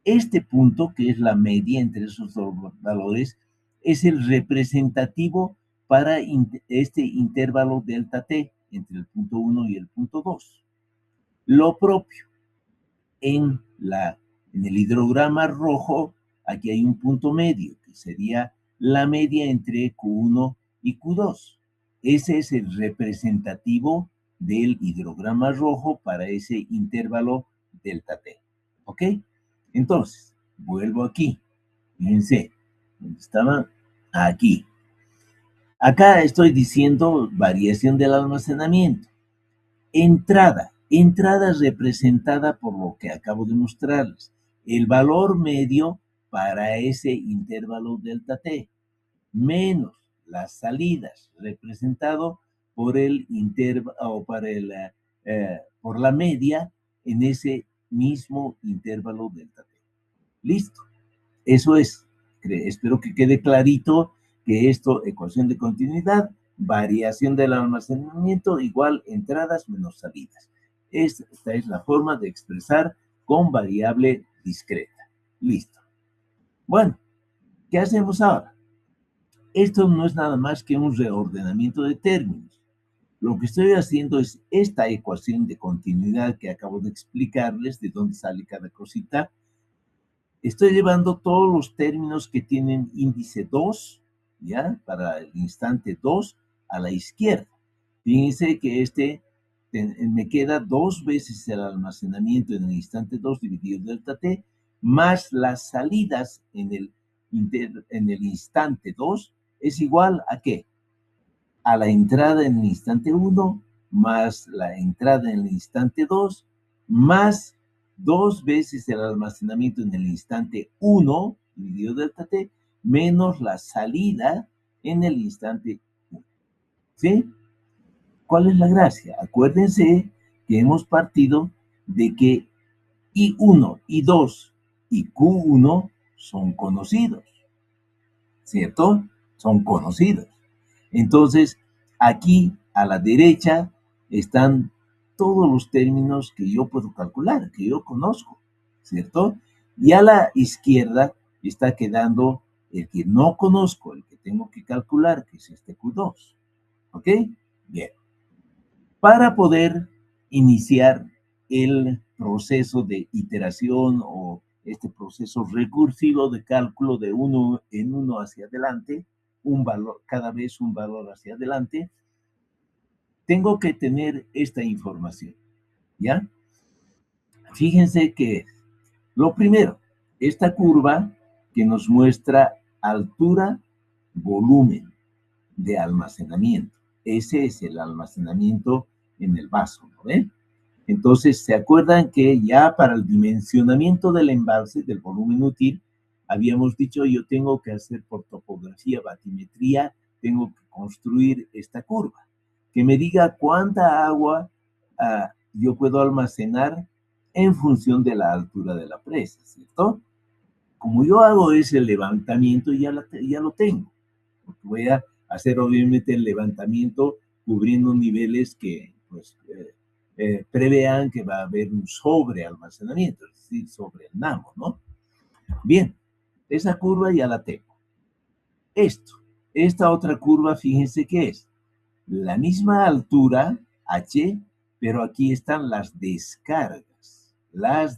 A: Este punto, que es la media entre esos dos valores, es el representativo para este intervalo delta t entre el punto 1 y el punto 2. Lo propio, en el hidrograma rojo, aquí hay un punto medio, que sería la media entre Q1 y Q2. Ese es el representativo del hidrograma rojo para ese intervalo delta t. ¿Ok? Entonces, vuelvo aquí. Fíjense, ¿dónde estaba? Aquí. Acá estoy diciendo variación del almacenamiento. Entrada representada por lo que acabo de mostrarles. El valor medio para ese intervalo delta t, menos las salidas, representado por el intervalo o por la media en ese mismo intervalo delta t. Listo. Eso es. Espero que quede clarito que esto, ecuación de continuidad, variación del almacenamiento igual entradas menos salidas. Esta es la forma de expresar con variable discreta. Listo. Bueno, ¿qué hacemos ahora? Esto no es nada más que un reordenamiento de términos. Lo que estoy haciendo es esta ecuación de continuidad que acabo de explicarles, de dónde sale cada cosita. Estoy llevando todos los términos que tienen índice 2, ¿ya? Para el instante 2 a la izquierda. Fíjense que me queda 2 veces el almacenamiento en el instante 2 dividido delta t, más las salidas en el instante 2 es igual a ¿qué? A la entrada en el instante 1 más la entrada en el instante 2 más 2 veces el almacenamiento en el instante 1 dividido delta t menos la salida en el instante 1. ¿Sí? ¿Cuál es la gracia? Acuérdense que hemos partido de que I1, I2 y Q1 son conocidos, ¿cierto? Son conocidos. Entonces, aquí a la derecha están todos los términos que yo puedo calcular, que yo conozco, ¿cierto? Y a la izquierda está quedando el que no conozco, el que tengo que calcular, que es este Q2. ¿Ok? Bien. Para poder iniciar el proceso de iteración o este proceso recursivo de cálculo de uno en uno hacia adelante, un valor, cada vez un valor hacia adelante, tengo que tener esta información, ¿ya? Fíjense que lo primero, esta curva que nos muestra altura, volumen de almacenamiento. Ese es el almacenamiento en el vaso, ¿no ven? Entonces, ¿se acuerdan que ya para el dimensionamiento del embalse, del volumen útil, habíamos dicho yo tengo que hacer por topografía, batimetría, tengo que construir esta curva, que me diga cuánta agua yo puedo almacenar en función de la altura de la presa, ¿cierto? Como yo hago ese levantamiento, ya lo tengo, porque voy a hacer obviamente el levantamiento cubriendo niveles que pues, prevean que va a haber un sobrealmacenamiento, es decir, sobre el NAMO, ¿no? Bien, esa curva ya la tengo. Esta otra curva, fíjense que es la misma altura, H, pero aquí están las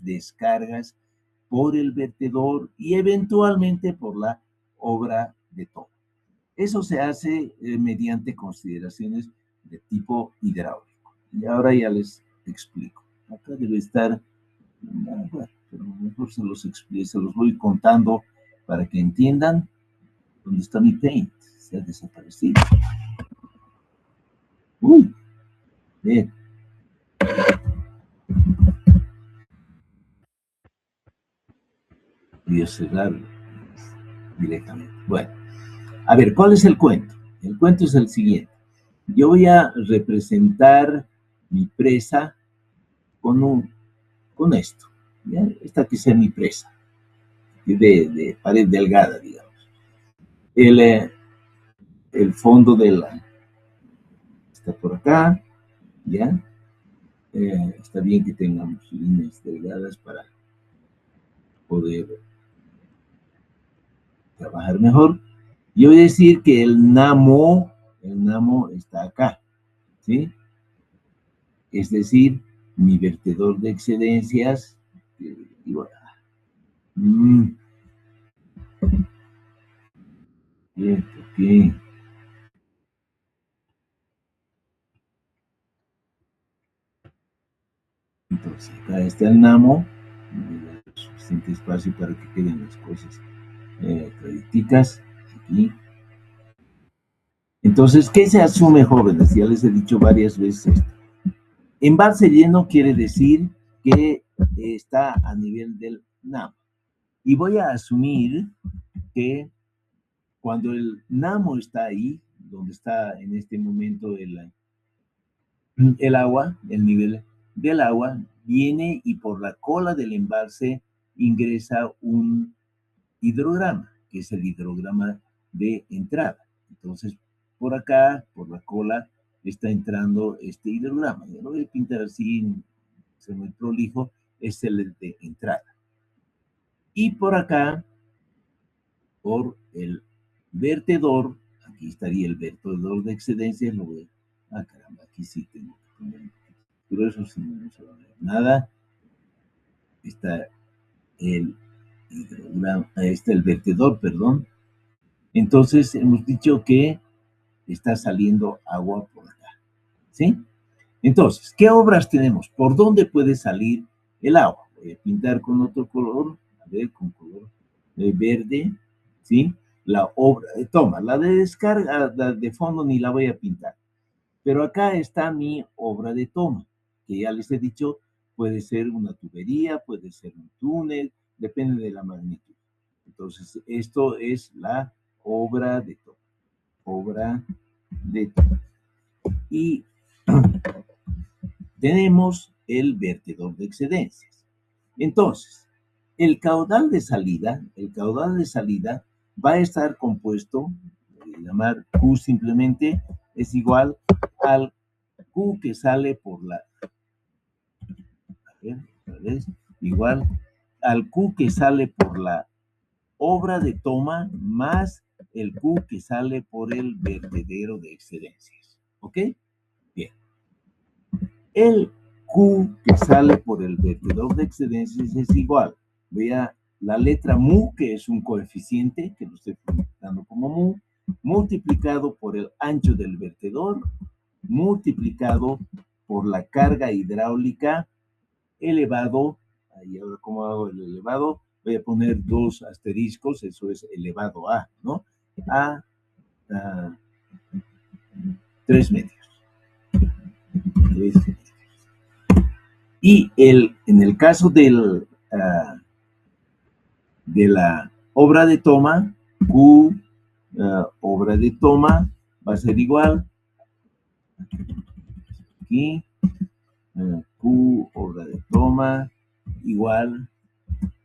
A: descargas por el vertedor y eventualmente por la obra de toma. Eso se hace mediante consideraciones de tipo hidráulico. Y ahora ya les explico. Acá debe estar, bueno, pero mejor se los voy contando para que entiendan dónde está mi paint. Se ha desaparecido. Uy, bien. Voy a cerrar directamente. Bueno, a ver, ¿cuál es el cuento? El cuento es el siguiente. Yo voy a representar mi presa con esto. ¿Ya? Esta que sea mi presa, de pared delgada, digamos. El, el fondo de la está por acá, ¿ya? Está bien que tengamos líneas delgadas para poder trabajar mejor. Yo voy a decir que el NAMO está acá, ¿sí? Es decir, mi vertedor de excedencias, y bueno, bien, okay. Entonces, acá está el NAMO, suficiente espacio para que queden las cosas clariticas aquí. Entonces, ¿qué se asume, jóvenes? Ya les he dicho varias veces esto. Embalse lleno quiere decir que está a nivel del NAMO. Y voy a asumir que cuando el NAMO está ahí, donde está en este momento el agua, el nivel del agua, viene y por la cola del embalse ingresa un hidrograma, que es el hidrograma de entrada. Entonces, por acá, por la cola, está entrando este hidrograma. Yo lo voy a pintar así, se me prolijo, es el de entrada. Y por acá, por el vertedor, aquí estaría el vertedor de excedencias, lo voy a, caramba, aquí sí tengo que poner grueso, si no se va a ver nada. Está el hidrograma, está el vertedor, perdón. Entonces, hemos dicho que está saliendo agua por acá, ¿sí? Entonces, ¿qué obras tenemos? ¿Por dónde puede salir el agua? Voy a pintar con otro color, a ver, con color verde, ¿sí? La obra, toma, la de descarga, la de fondo ni la voy a pintar. Pero acá está mi obra de toma, que ya les he dicho, puede ser una tubería, puede ser un túnel, depende de la magnitud. Entonces, esto es la obra de toma. Obra de toma. Y tenemos el vertedor de excedencias. Entonces, el caudal de salida va a estar compuesto, voy a llamar Q simplemente, es igual al Q que sale por la, a ver, otra vez, igual al Q que sale por la obra de toma más el Q que sale por el vertedero de excedencias. ¿Ok? Bien. El Q que sale por el vertedor de excedencias es igual. Vea la letra mu, que es un coeficiente, que lo estoy dando como mu, multiplicado por el ancho del vertedor, multiplicado por la carga hidráulica elevado, ahí ahora cómo hago el elevado, voy a poner dos asteriscos, eso es elevado a, ¿no? A 3 medios. 3 medios. Y en el caso de la obra de toma, Q, obra de toma, va a ser igual, aquí, Q, obra de toma, igual,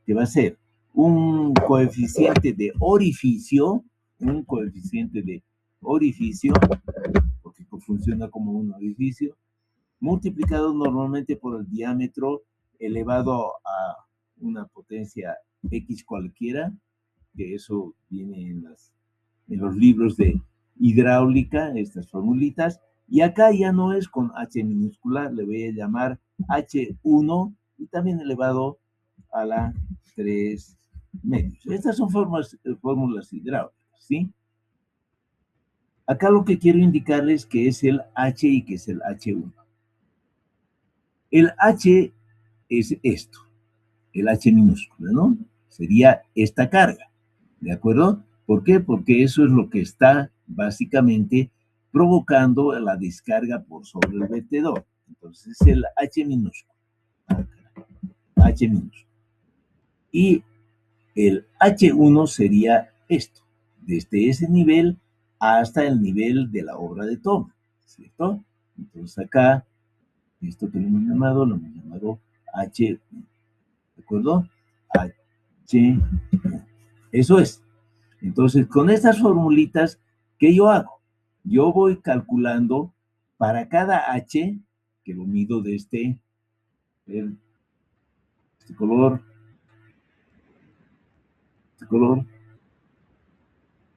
A: que va a ser un coeficiente de orificio, porque funciona como un orificio, multiplicado normalmente por el diámetro elevado a una potencia X cualquiera, que eso viene en los libros de hidráulica, estas formulitas, y acá ya no es con H minúscula, le voy a llamar H1 y también elevado a la 3 medios. Estas son fórmulas hidráulicas, ¿sí? Acá lo que quiero indicarles que es el H y que es el H1. El H es esto, el H minúscula, ¿no? Sería esta carga, ¿de acuerdo? ¿Por qué? Porque eso es lo que está básicamente provocando la descarga por sobre el vertedor. Entonces es el H minúscula. H minúscula. Y el H1 sería esto, desde ese nivel hasta el nivel de la obra de toma, ¿cierto? Entonces acá, esto que lo hemos llamado H1, ¿de acuerdo? H1. Eso es. Entonces, con estas formulitas, ¿qué yo hago? Yo voy calculando para cada H, que lo mido de este color,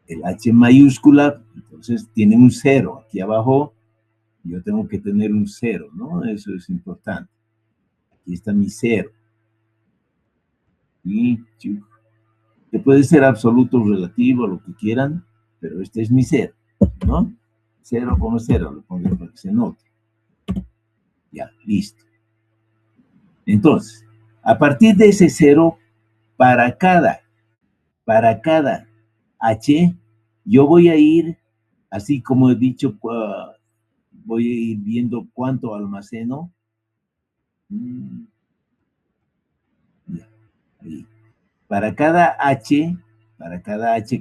A: el H mayúscula, entonces tiene un 0 aquí abajo, yo tengo que tener un 0, ¿no? Eso es importante. Aquí está mi 0. Y que puede ser absoluto o relativo, lo que quieran, pero este es mi 0, ¿no? 0,0, lo pongo para que se note. Ya, listo. Entonces, a partir de ese 0, para cada H, yo voy a ir, así como he dicho, voy a ir viendo cuánto almaceno. Ahí. Para cada H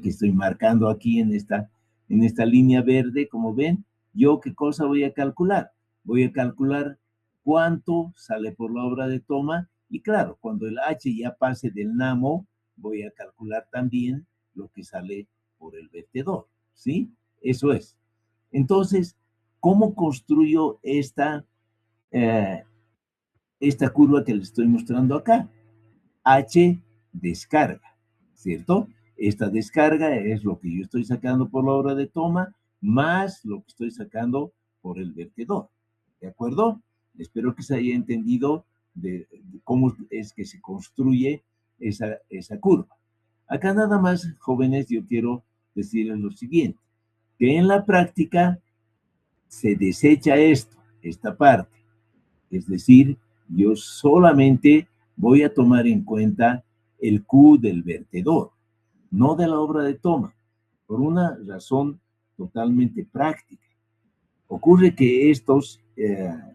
A: que estoy marcando aquí en esta línea verde, como ven, yo qué cosa voy a calcular. Voy a calcular cuánto sale por la obra de toma y claro, cuando el H ya pase del Namo, voy a calcular también lo que sale por el vertedor, ¿sí? Eso es. Entonces, ¿cómo construyo esta curva que les estoy mostrando acá? H descarga, ¿cierto? Esta descarga es lo que yo estoy sacando por la obra de toma, más lo que estoy sacando por el vertedor, ¿de acuerdo? Espero que se haya entendido de cómo es que se construye esa curva. Acá nada más, jóvenes, yo quiero decirles lo siguiente, que en la práctica se desecha esta parte, es decir, yo solamente voy a tomar en cuenta el Q del vertedor, no de la obra de toma, por una razón totalmente práctica. Ocurre que estos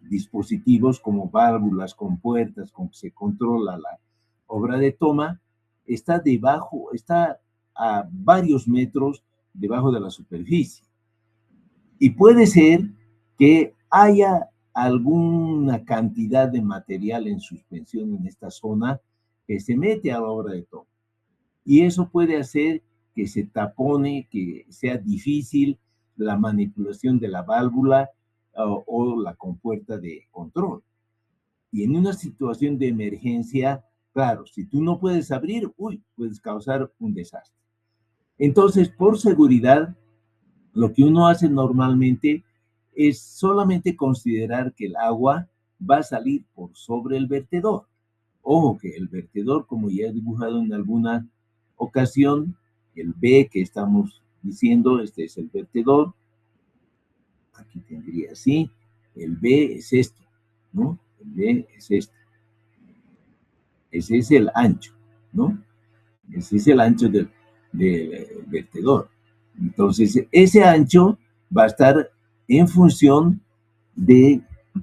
A: dispositivos como válvulas, compuertas, con que se controla la obra de toma, está a varios metros debajo de la superficie. Y puede ser que haya alguna cantidad de material en suspensión en esta zona que se mete a la obra de toma. Y eso puede hacer que se tapone, que sea difícil la manipulación de la válvula o la compuerta de control. Y en una situación de emergencia, claro, si tú no puedes abrir, puedes causar un desastre. Entonces, por seguridad, lo que uno hace normalmente es solamente considerar que el agua va a salir por sobre el vertedor. Ojo que el vertedor, como ya he dibujado en alguna ocasión, el B que estamos diciendo, este es el vertedor. Aquí tendría así, el B es esto, ¿no? El B es este. Ese es el ancho, ¿no? Ese es el ancho del vertedor. Entonces, ese ancho va a estar en función de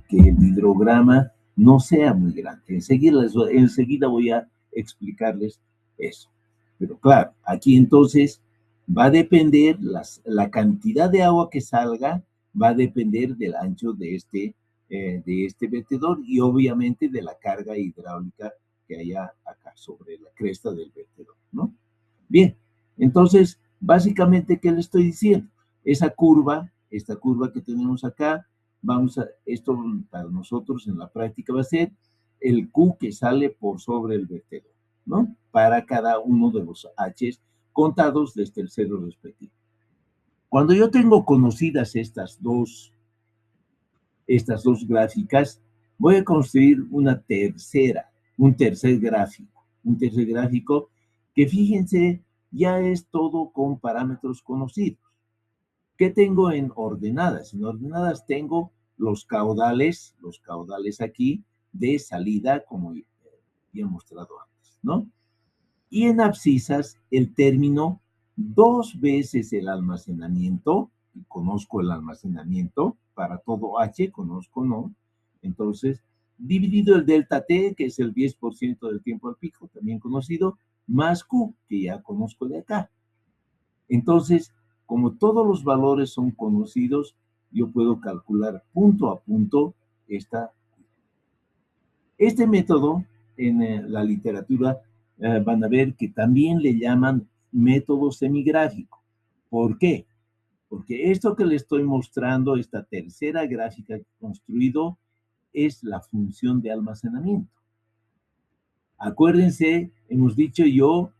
A: que el hidrograma no sea muy grande. Enseguida voy a explicarles eso. Pero claro, aquí entonces va a depender, la cantidad de agua que salga va a depender del ancho de este vertedor y obviamente de la carga hidráulica que haya acá sobre la cresta del vertedor, ¿no? Bien, entonces, básicamente, ¿qué le estoy diciendo? Esta curva que tenemos acá, esto para nosotros en la práctica va a ser el Q que sale por sobre el vertedor, ¿no? Para cada uno de los H's contados desde el cero respectivo. Cuando yo tengo conocidas estas dos gráficas, voy a construir un tercer gráfico que fíjense, ya es todo con parámetros conocidos. ¿Qué tengo en ordenadas? En ordenadas tengo los caudales aquí de salida, como ya he mostrado antes, ¿no? Y en abscisas el término 2 veces el almacenamiento, y conozco el almacenamiento, para todo H conozco, ¿no? Entonces, dividido el delta T, que es el 10% del tiempo al pico, también conocido, más Q, que ya conozco de acá. Entonces, como todos los valores son conocidos, yo puedo calcular punto a punto este método en la literatura van a ver que también le llaman método semigráfico. ¿Por qué? Porque esto que le estoy mostrando, esta tercera gráfica que he construido, es la función de almacenamiento. Acuérdense, hemos dicho yo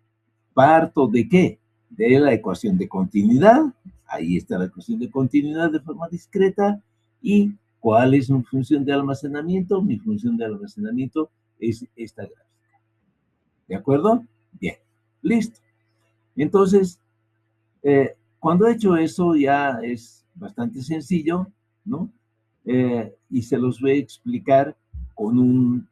A: parto de qué? De la ecuación de continuidad. Ahí está la ecuación de continuidad de forma discreta. ¿Y cuál es mi función de almacenamiento? Mi función de almacenamiento es esta gráfica. ¿De acuerdo? Bien, listo. Entonces, cuando he hecho eso ya es bastante sencillo, ¿no? Y se los voy a explicar con un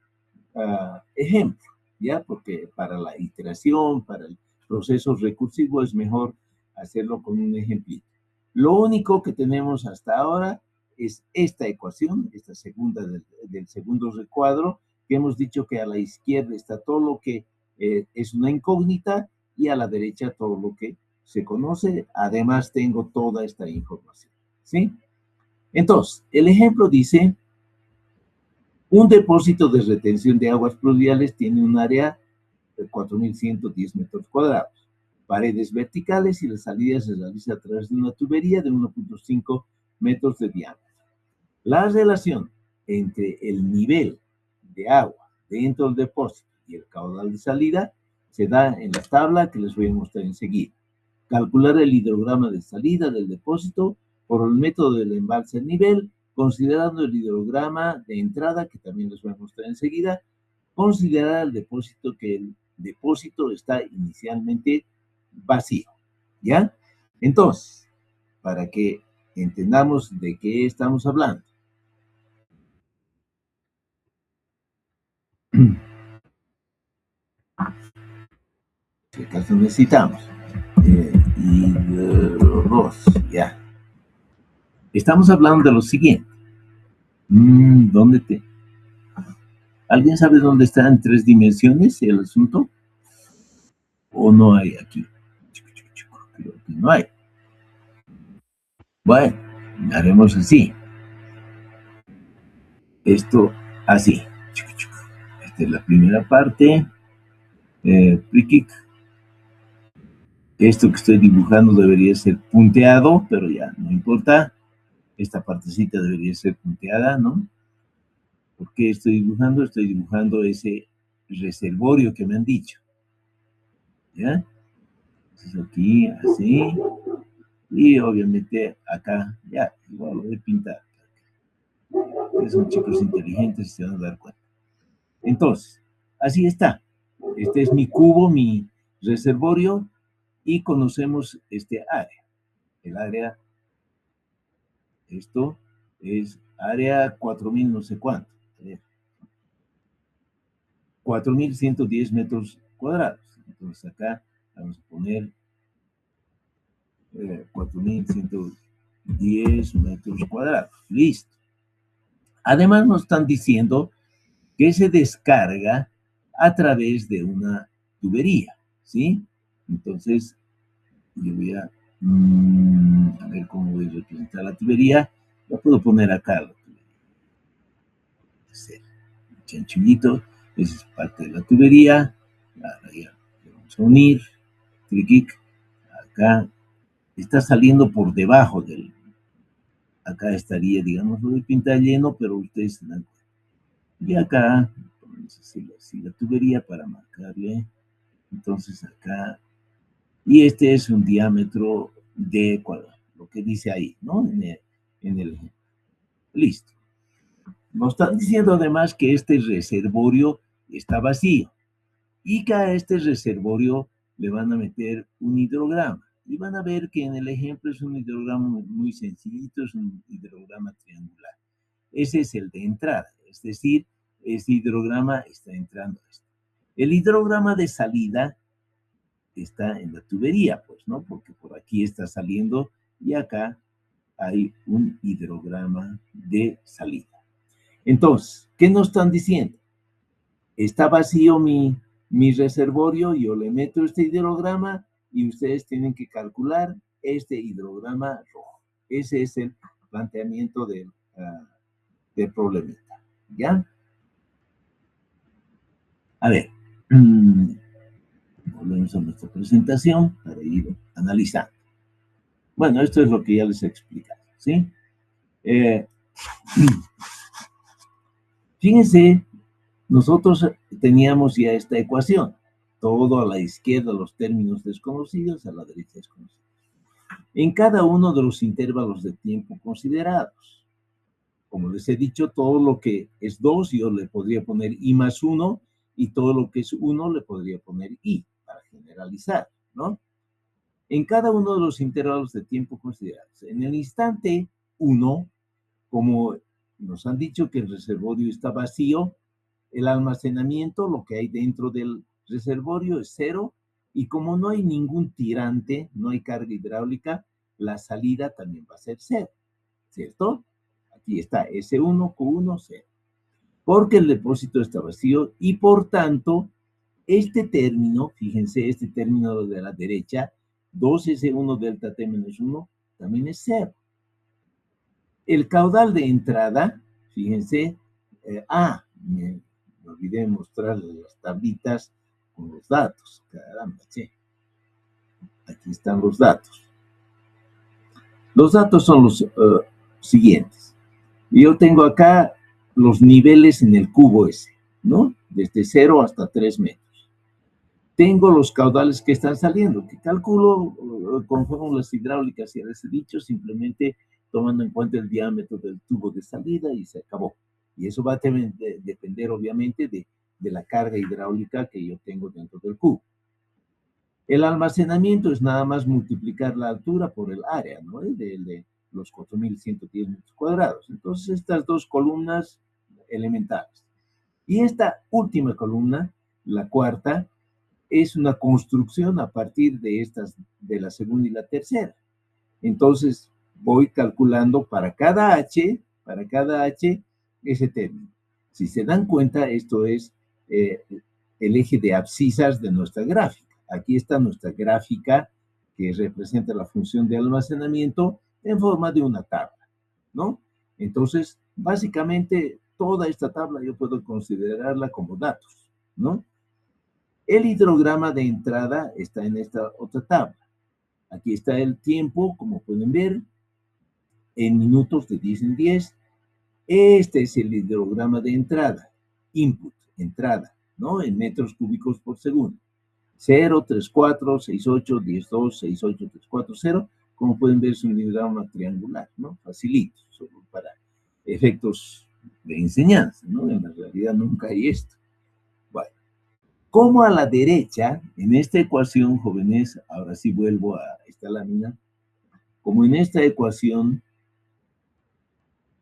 A: ejemplo, ¿ya? Porque para la iteración, para el proceso recursivo es mejor hacerlo con un ejemplito. Lo único que tenemos hasta ahora es esta ecuación, esta segunda del segundo recuadro, que hemos dicho que a la izquierda está todo lo que es una incógnita y a la derecha todo lo que se conoce. Además tengo toda esta información, ¿sí? Entonces, el ejemplo dice: un depósito de retención de aguas pluviales tiene un área de 4.110 metros cuadrados, paredes verticales y la salida se realiza a través de una tubería de 1.5 metros de diámetro. La relación entre el nivel de agua dentro del depósito y el caudal de salida se da en la tabla que les voy a mostrar enseguida. Calcular el hidrograma de salida del depósito por el método del embalse a nivel, considerando el hidrograma de entrada, que también les voy a mostrar enseguida. Considerar el depósito, que el depósito está inicialmente vacío, ¿ya? Entonces, para que entendamos de qué estamos hablando. Si acaso necesitamos. Y dos, ya. Estamos hablando de lo siguiente. ¿Alguien sabe dónde está en 3 dimensiones el asunto? ¿O no hay aquí? Creo que no hay. Bueno, haremos así. Esto así. Esta es la primera parte. Esto que estoy dibujando debería ser punteado, pero ya no importa. Esta partecita debería ser punteada, ¿no? ¿Por qué estoy dibujando? Estoy dibujando ese reservorio que me han dicho. ¿Ya? Entonces aquí, así. Y obviamente acá, ya, igual lo voy a pintar. Son chicos inteligentes y se van a dar cuenta. Entonces, así está. Este es mi cubo, mi reservorio, y conocemos este área. El área, esto es área 4000 no sé cuánto. 4110 metros cuadrados. Entonces acá vamos a poner 4110 metros cuadrados. Listo. Además nos están diciendo que se descarga a través de una tubería, ¿sí? Entonces, yo voy a ver cómo voy a representar la tubería. La puedo poner acá, la tubería. Chanchullito, esa es parte de la tubería. Ahora ya vamos a unir. Clic, acá. Está saliendo por debajo del. Acá estaría, digamos, lo de pintar lleno, pero ustedes se dan cuenta. Y acá, vamos a hacerlo así, la tubería para marcarle. Entonces acá, y este es un diámetro de lo que dice ahí, ¿no? En el listo. Nos están diciendo además que este reservorio está vacío y que a este reservorio le van a meter un hidrograma. Y van a ver que en el ejemplo es un hidrograma muy sencillito, es un hidrograma triangular. Ese es el de entrada, es decir, este hidrograma está entrando. El hidrograma de salida está en la tubería, pues, ¿no? Porque por aquí está saliendo y acá hay un hidrograma de salida. Entonces, ¿qué nos están diciendo? Está vacío mi reservorio, yo le meto este hidrograma y ustedes tienen que calcular este hidrograma rojo. Ese es el planteamiento del problemita, ¿ya? A ver, volvemos a nuestra presentación para ir analizando. Bueno, esto es lo que ya les he explicado, ¿sí? Fíjense, nosotros teníamos ya esta ecuación. Todo a la izquierda los términos desconocidos, a la derecha desconocidos. En cada uno de los intervalos de tiempo considerados. Como les he dicho, todo lo que es 2 yo le podría poner i más 1 y todo lo que es 1 le podría poner i para generalizar, ¿no? En cada uno de los intervalos de tiempo considerados. En el instante 1, como nos han dicho que el reservorio está vacío, el almacenamiento, lo que hay dentro del reservorio es 0, y como no hay ningún tirante, no hay carga hidráulica, la salida también va a ser 0, ¿cierto? Aquí está S1, Q1, 0. Porque el depósito está vacío y por tanto, este término, fíjense, este término de la derecha, 2S1 delta T menos 1, también es 0. El caudal de entrada, fíjense, me olvidé de mostrarles las tablitas con los datos. Caramba, che. Aquí están los datos. Los datos son los siguientes. Yo tengo acá los niveles en el cubo ese, ¿no? Desde 0 hasta 3 metros. Tengo los caudales que están saliendo, que calculo con fórmulas hidráulicas, ya les he dicho, simplemente tomando en cuenta el diámetro del tubo de salida y se acabó. Y eso va a depender, obviamente, de la carga hidráulica que yo tengo dentro del cubo. El almacenamiento es nada más multiplicar la altura por el área, ¿no? De los 4110 metros cuadrados. Entonces, estas dos columnas elementales. Y esta última columna, la cuarta, es una construcción a partir de estas, de la segunda y la tercera. Entonces, voy calculando para cada H, ese término. Si se dan cuenta, esto es el eje de abscisas de nuestra gráfica. Aquí está nuestra gráfica que representa la función de almacenamiento en forma de una tabla, ¿no? Entonces, básicamente, toda esta tabla yo puedo considerarla como datos, ¿no? El hidrograma de entrada está en esta otra tabla. Aquí está el tiempo, como pueden ver, en minutos de 10 en 10. Este es el hidrograma de entrada, input, entrada, ¿no? En metros cúbicos por segundo. 0, 3, 4, 6, 8, 10, 2, 6, 8, 3, 4, 0. Como pueden ver, es un hidrograma triangular, ¿no? Facilito, solo para efectos de enseñanza, ¿no? En la realidad nunca hay esto. Bueno, como a la derecha, en esta ecuación, jóvenes, ahora sí vuelvo a esta lámina, como en esta ecuación,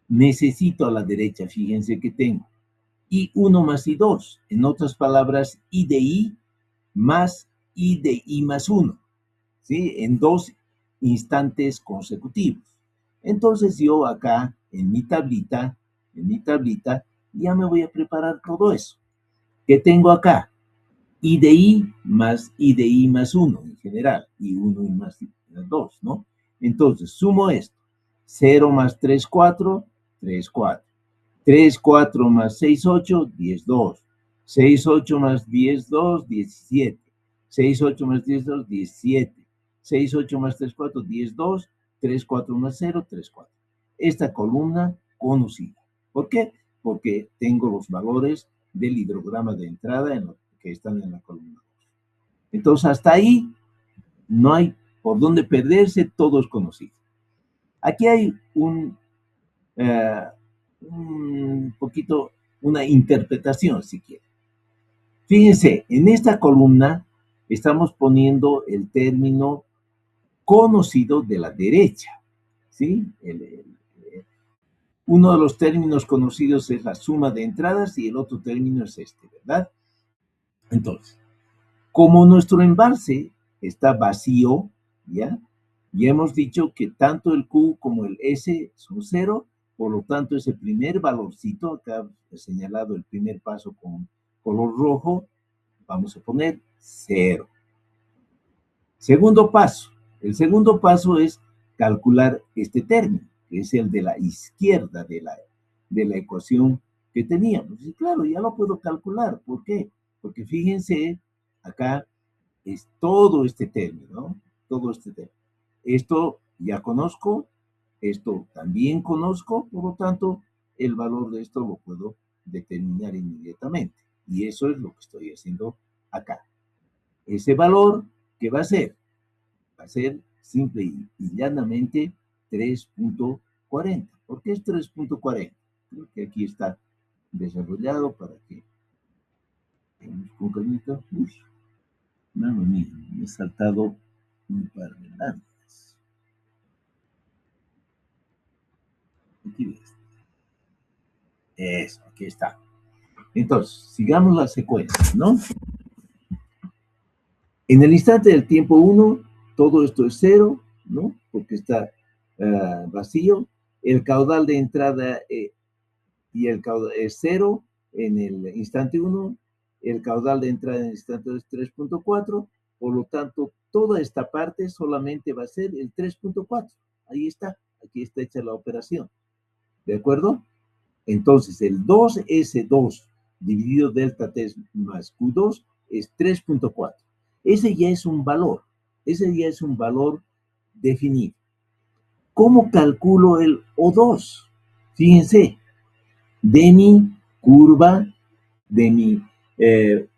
A: necesito a la derecha, fíjense que tengo I1 más I2, en otras palabras, I de I más I de I más 1, ¿sí? En dos instantes consecutivos. Entonces yo acá, en mi tablita, ya me voy a preparar todo eso. ¿Qué tengo acá? I de I más I de I más 1 en general, I1 y más I2, ¿no? Entonces, sumo esto. 0 más 3, 4, 3, 4. 3, 4 más 6, 8, 10, 2. 6, 8 más 10, 2, 17. 6, 8 más 10, 2, 17. 6, 8 más 3, 4, 10, 2. 3, 4 más 0, 3, 4. Esta columna conocida. ¿Por qué? Porque tengo los valores del hidrograma de entrada que están en la columna. Entonces, hasta ahí no hay por dónde perderse, todo es conocido. Aquí hay un poquito, una interpretación, si quiere. Fíjense, en esta columna estamos poniendo el término conocido de la derecha, ¿sí? Uno de los términos conocidos es la suma de entradas y el otro término es este, ¿verdad? Entonces, como nuestro embalse está vacío, ¿ya? Ya hemos dicho que tanto el Q como el S son 0, por lo tanto ese primer valorcito, acá he señalado el primer paso con color rojo, vamos a poner 0. Segundo paso. El segundo paso es calcular este término, que es el de la izquierda de la ecuación que teníamos. Y claro, ya lo puedo calcular. ¿Por qué? Porque fíjense, acá es todo este término, ¿no? Todo este término. Esto ya conozco, esto también conozco, por lo tanto, el valor de esto lo puedo determinar inmediatamente. Y eso es lo que estoy haciendo acá. Ese valor, ¿qué va a ser? Va a ser simple y llanamente 3.40. ¿Por qué es 3.40? Creo que aquí está desarrollado para que tengamos con calmita. Mano mía, me he saltado un par de láminas. Aquí ves. Eso, aquí está. Entonces, sigamos la secuencia, ¿no? En el instante del tiempo 1, todo esto es 0, ¿no? Porque está vacío. El caudal de entrada y el caudal es 0 en el instante 1. El caudal de entrada en el instante 2 es 3.4. Por lo tanto, toda esta parte solamente va a ser el 3.4. Ahí está. Aquí está hecha la operación. ¿De acuerdo? Entonces, el 2S2 dividido delta T más Q2 es 3.4. Ese ya es un valor. Ese ya es un valor definido. ¿Cómo calculo el O2? Fíjense, de mi curva, de mi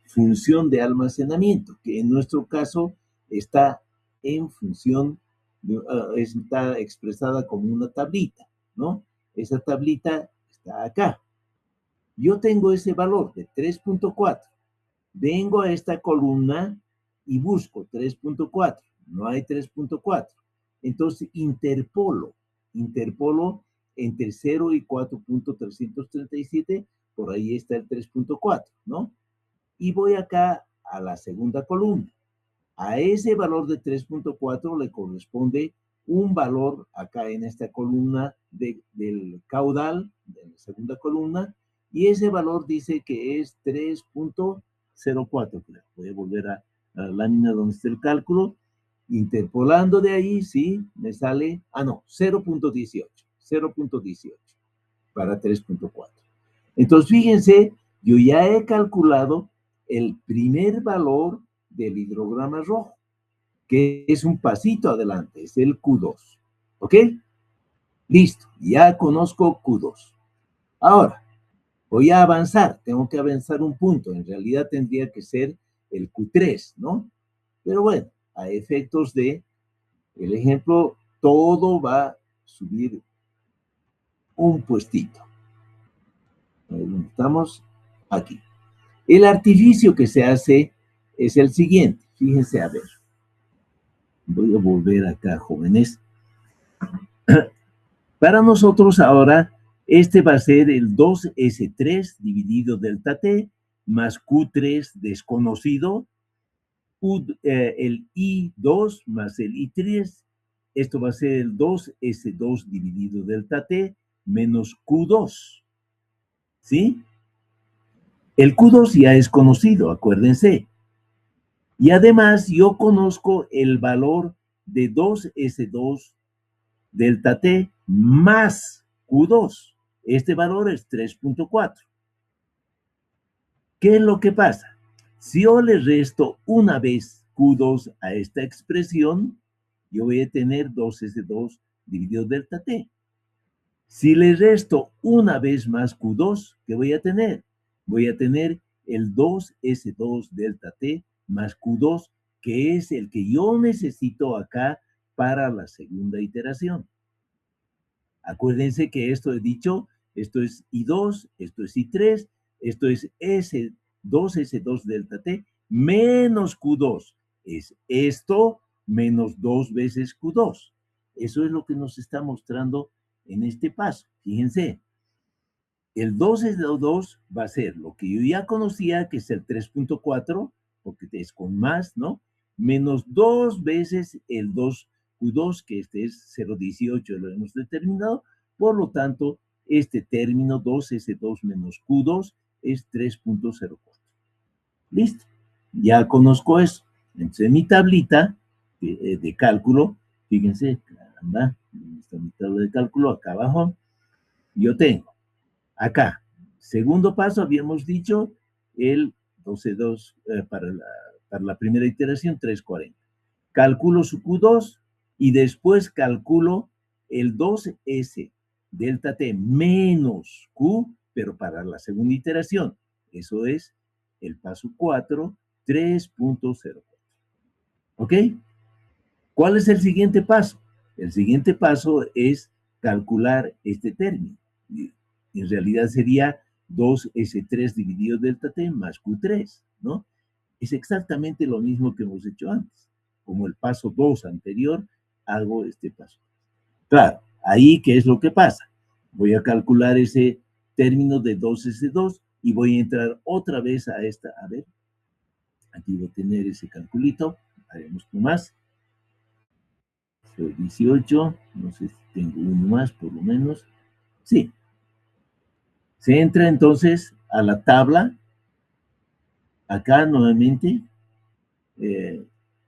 A: función de almacenamiento, que en nuestro caso está en función, está expresada como una tablita, ¿no? Esa tablita está acá. Yo tengo ese valor de 3.4. Vengo a esta columna y busco 3.4. No hay 3.4. Entonces interpolo entre 0 y 4.337. Por ahí está el 3.4, ¿no? Y voy acá a la segunda columna. A ese valor de 3.4 le corresponde un valor acá en esta columna del caudal, de la segunda columna, y ese valor dice que es 3.04. Voy a volver a la lámina donde está el cálculo. Interpolando de ahí, sí, me sale, 0.18 para 3.4. Entonces, fíjense, yo ya he calculado el primer valor del hidrograma rojo. que es un pasito adelante, es el Q2. ¿Ok? Listo, ya conozco Q2. Ahora, voy a avanzar, tengo que avanzar un punto. En realidad tendría que ser el Q3, ¿no? Pero bueno, a efectos de el ejemplo, todo va a subir un puestito. Estamos aquí. El artificio que se hace es el siguiente. Fíjense, a ver. Voy a volver acá, jóvenes. Para nosotros ahora, este va a ser el 2S3 dividido delta T más Q3 desconocido, el I2 más el I3. Esto va a ser el 2S2 dividido delta T menos Q2. ¿Sí? El Q2 ya es conocido, acuérdense. Y además yo conozco el valor de 2S2 delta T más Q2. Este valor es 3.4. ¿Qué es lo que pasa? Si yo le resto una vez Q2 a esta expresión, yo voy a tener 2S2 dividido delta T. Si le resto una vez más Q2, ¿qué voy a tener? Voy a tener el 2S2 delta T más Q2, que es el que yo necesito acá para la segunda iteración. Acuérdense que esto he dicho, esto es I2, esto es I3, esto es S2 delta T menos Q2. Es esto menos 2 veces Q2. Eso es lo que nos está mostrando en este paso. Fíjense, el 2S2 va a ser lo que yo ya conocía, que es el 3.4, porque es con más, ¿no? Menos 2 veces el 2Q2, que este es 0.18, lo hemos determinado. Por lo tanto, este término 2S2 menos Q2 es 3.04. Listo. Ya conozco eso. Entonces, en mi tablita de cálculo, fíjense, caramba, está mi tabla de cálculo acá abajo. Yo tengo acá, segundo paso, habíamos dicho el 12.2 para la primera iteración, 3.40. Calculo su Q2 y después calculo el 2S delta T menos Q, pero para la segunda iteración. Eso es el paso 4, 3.04. ¿Ok? ¿Cuál es el siguiente paso? El siguiente paso es calcular este término. En realidad sería 2S3 dividido delta T más Q3, ¿no? Es exactamente lo mismo que hemos hecho antes. Como el paso 2 anterior, hago este paso. Claro, ahí, ¿qué es lo que pasa? Voy a calcular ese término de 2S2 y voy a entrar otra vez a esta. A ver, aquí voy a tener ese calculito. Haremos uno más. 18, no sé si tengo uno más por lo menos. Sí. Se entra entonces a la tabla, acá nuevamente,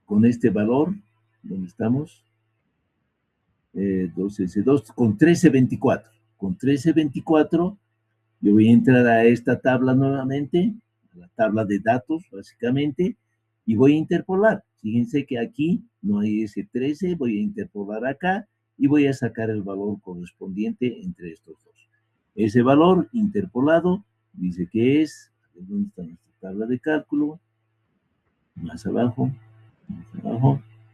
A: con este valor, donde estamos, 2S2, con 1324. Con 1324, yo voy a entrar a esta tabla nuevamente, a la tabla de datos, básicamente, y voy a interpolar. Fíjense que aquí no hay ese 13, voy a interpolar acá y voy a sacar el valor correspondiente entre estos dos. Ese valor interpolado dice que es, ¿dónde está nuestra tabla de cálculo? Más abajo,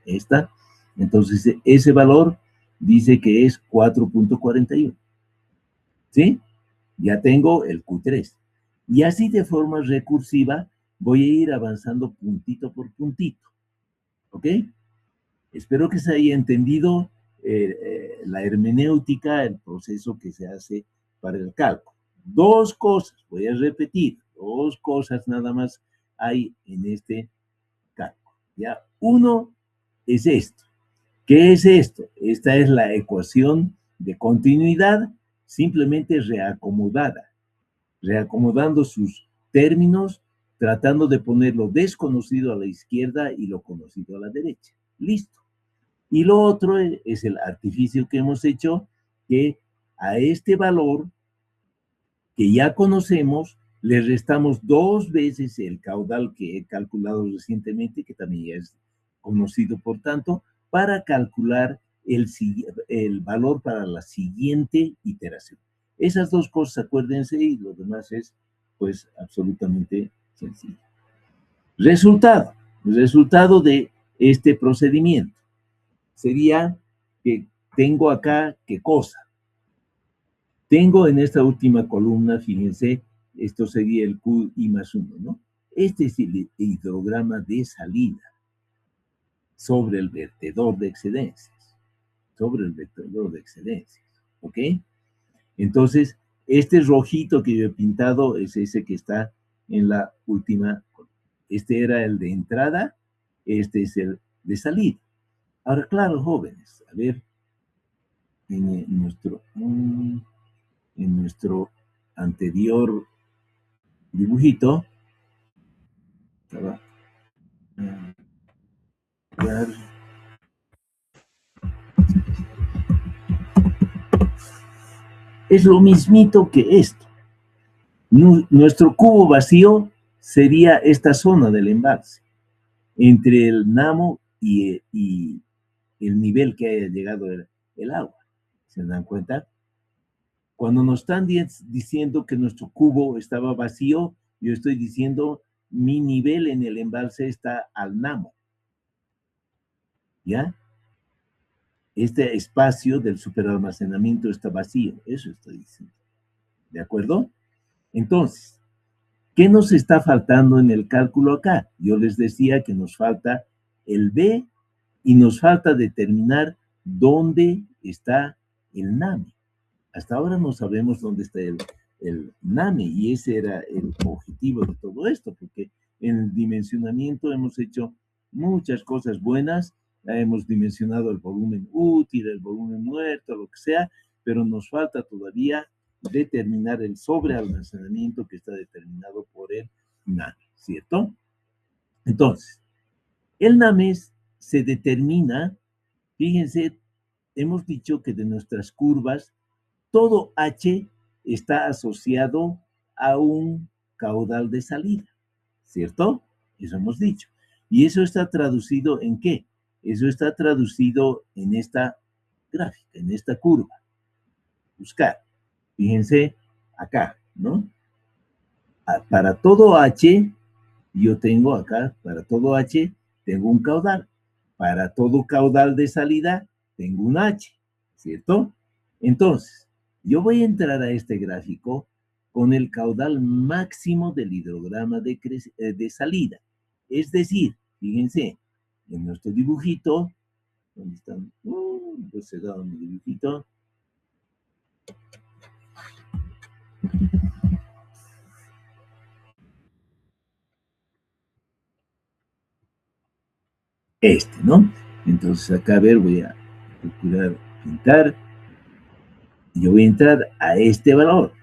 A: esta. Entonces, ese valor dice que es 4.41. ¿Sí? Ya tengo el Q3. Y así de forma recursiva voy a ir avanzando puntito por puntito. ¿Ok? Espero que se haya entendido la hermenéutica, el proceso que se hace para el cálculo. Dos cosas, voy a repetir, dos cosas nada más hay en este cálculo. ¿Ya? Uno es esto. ¿Qué es esto? Esta es la ecuación de continuidad simplemente reacomodada, reacomodando sus términos, tratando de poner lo desconocido a la izquierda y lo conocido a la derecha. Listo. Y lo otro es el artificio que hemos hecho, que a este valor que ya conocemos, le restamos 2 veces el caudal que he calculado recientemente, que también ya es conocido, por tanto, para calcular el valor para la siguiente iteración. Esas dos cosas, acuérdense, y lo demás es, pues, absolutamente sencillo. Resultado de este procedimiento sería que tengo acá, ¿qué cosa? Tengo en esta última columna, fíjense, esto sería el QI más 1, ¿no? Este es el hidrograma de salida sobre el vertedor de excedencias. Sobre el vertedor de excedencias, ¿ok? Entonces, este rojito que yo he pintado es ese que está en la última columna. Este era el de entrada, este es el de salida. Ahora, claro, jóvenes, a ver, en nuestro anterior dibujito, es lo mismito que esto. Nuestro cubo vacío sería esta zona del embalse, entre el Namo y el nivel que haya llegado el agua. ¿Se dan cuenta? Cuando nos están diciendo que nuestro cubo estaba vacío, yo estoy diciendo mi nivel en el embalse está al Namo. ¿Ya? Este espacio del superalmacenamiento está vacío, eso estoy diciendo. ¿De acuerdo? Entonces, ¿qué nos está faltando en el cálculo acá? Yo les decía que nos falta el B y nos falta determinar dónde está el NAMI. Hasta ahora no sabemos dónde está el NAMI y ese era el objetivo de todo esto, porque en el dimensionamiento hemos hecho muchas cosas buenas, hemos dimensionado el volumen útil, el volumen muerto, lo que sea, pero nos falta todavía determinar el sobrealmacenamiento que está determinado por el NAMI, ¿cierto? Entonces, el NAMI se determina, fíjense, hemos dicho que de nuestras curvas, todo H está asociado a un caudal de salida, ¿cierto? Eso hemos dicho. ¿Y eso está traducido en qué? Eso está traducido en esta gráfica, en esta curva. Buscar. Fíjense acá, ¿no? Para todo H, yo tengo acá, para todo H, tengo un caudal. Para todo caudal de salida, tengo un H, ¿cierto? Entonces, yo voy a entrar a este gráfico con el caudal máximo del hidrograma de salida. Es decir, fíjense, en nuestro dibujito, ¿dónde están? Pues se da mi dibujito. Este, ¿no? Entonces acá, a ver, voy a procurar pintar. Yo voy a entrar a este valor,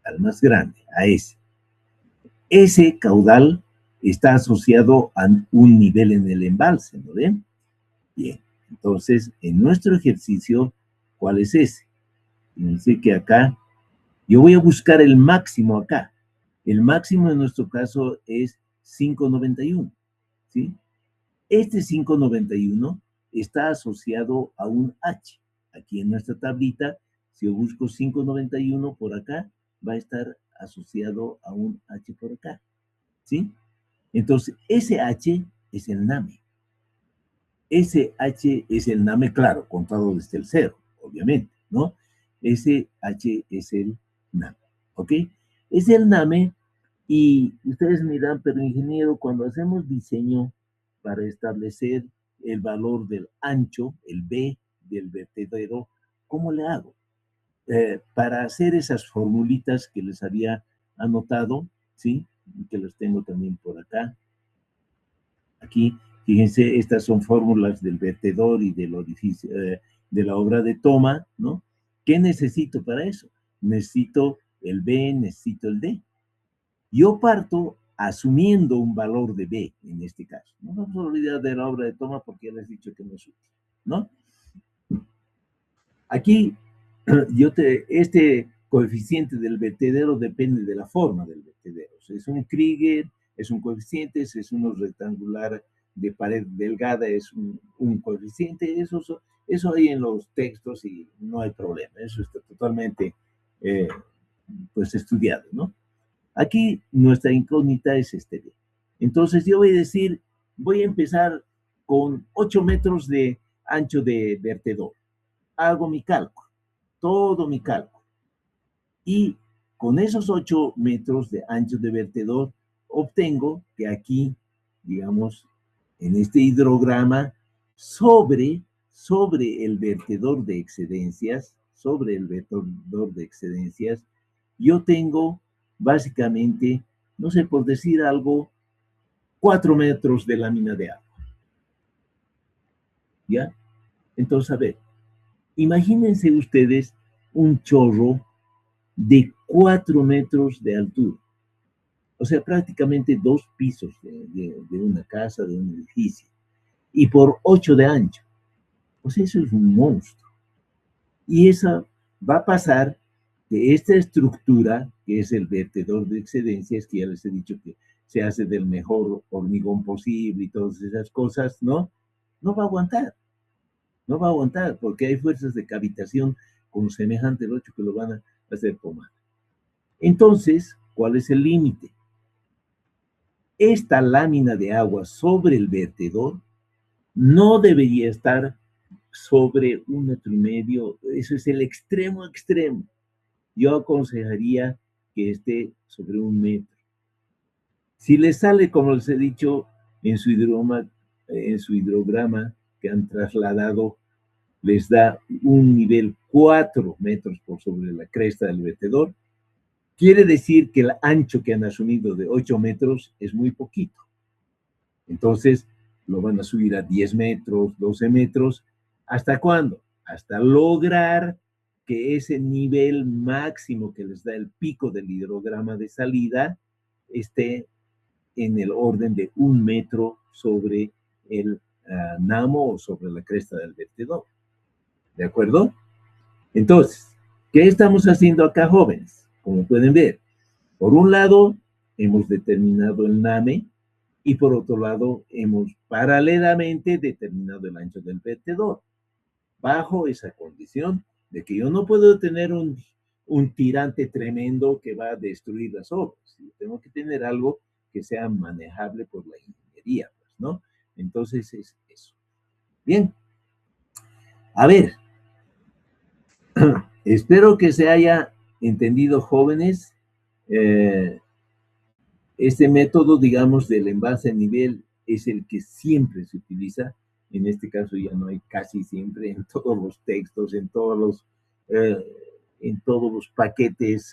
A: al más grande, a ese. Ese caudal está asociado a un nivel en el embalse, ¿no ven? Bien, entonces, en nuestro ejercicio, ¿cuál es ese? Fíjense que acá, yo voy a buscar el máximo acá. El máximo en nuestro caso es 591, ¿sí? Este 591 está asociado a un H. Aquí en nuestra tablita, si yo busco 591 por acá, va a estar asociado a un H por acá, ¿sí? Entonces, ese H es el NAME. Ese H es el NAME, claro, contado desde el cero, obviamente, ¿no? Ese H es el NAME, ¿ok? Es el NAME y ustedes me dirán, pero ingeniero, cuando hacemos diseño para establecer el valor del ancho, el B del vertedero, ¿cómo le hago? Para hacer esas formulitas que les había anotado, ¿sí? Y que los tengo también por acá. Aquí, fíjense, estas son fórmulas del vertedor y del orificio, de la obra de toma, ¿no? ¿Qué necesito para eso? Necesito el B, necesito el D. Yo parto asumiendo un valor de B en este caso. No vamos a olvidar de la obra de toma porque ya les he dicho que no es útil, ¿no? Aquí, este coeficiente del vertedero depende de la forma del vertedero. O sea, es un Krieger, es un coeficiente, es uno rectangular de pared delgada es un coeficiente, eso hay en los textos y no hay problema, eso está totalmente pues estudiado, ¿no? Aquí nuestra incógnita es este. Entonces yo voy a decir, voy a empezar con 8 metros de ancho de vertedor. Hago mi cálculo, todo mi cálculo. Y con esos 8 metros de ancho de vertedor, obtengo que aquí, digamos, en este hidrograma, sobre el vertedor de excedencias, yo tengo básicamente, no sé, por decir algo, 4 metros de lámina de agua. ¿Ya? Entonces, a ver, imagínense ustedes un chorro de 4 metros de altura. O sea, prácticamente 2 pisos de una casa, de un edificio. Y por 8 de ancho. Pues eso es un monstruo. Y esa va a pasar de esta estructura, que es el vertedor de excedencias, que ya les he dicho que se hace del mejor hormigón posible y todas esas cosas, ¿no? No va a aguantar. No va a aguantar, porque hay fuerzas de cavitación con semejante locho que lo van a hacer pomar. Entonces, ¿cuál es el límite? Esta lámina de agua sobre el vertedor no debería estar sobre 1,5 metros. Eso es el extremo extremo. Yo aconsejaría que esté sobre 1 metro. Si les sale, como les he dicho, en su hidrograma que han trasladado, les da un nivel 4 metros por sobre la cresta del vertedor, quiere decir que el ancho que han asumido de 8 metros es muy poquito. Entonces, lo van a subir a 10 metros, 12 metros. ¿Hasta cuándo? Hasta lograr que ese nivel máximo que les da el pico del hidrograma de salida esté en el orden de 1 metro sobre el namo o sobre la cresta del vertedor. ¿De acuerdo? Entonces, ¿qué estamos haciendo acá, jóvenes? Como pueden ver, por un lado, hemos determinado el NAME y por otro lado, hemos paralelamente determinado el ancho del vertedor. Bajo esa condición de que yo no puedo tener un tirante tremendo que va a destruir las obras. Tengo que tener algo que sea manejable por la ingeniería, pues, ¿no? Entonces es eso. Bien. A ver, espero que se haya entendido, jóvenes. Este método, digamos, del envase a nivel es el que siempre se utiliza. En este caso ya no hay casi siempre en todos los textos, en todos los paquetes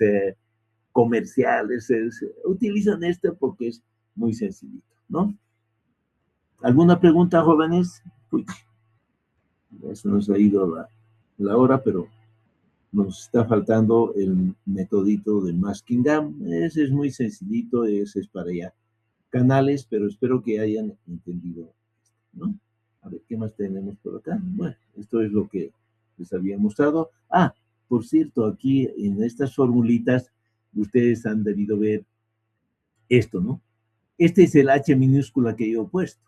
A: comerciales. Utilizan esto porque es muy sencillito, ¿no? ¿Alguna pregunta, jóvenes? Uy, ya se nos ha ido la hora, pero nos está faltando el metodito de masking gum. Ese es muy sencillito, ese es para allá canales, pero espero que hayan entendido, ¿no? A ver, ¿qué más tenemos por acá? Bueno, esto es lo que les había mostrado. Ah, por cierto, aquí en estas formulitas, ustedes han debido ver esto, ¿no? Este es el H minúscula que yo he puesto.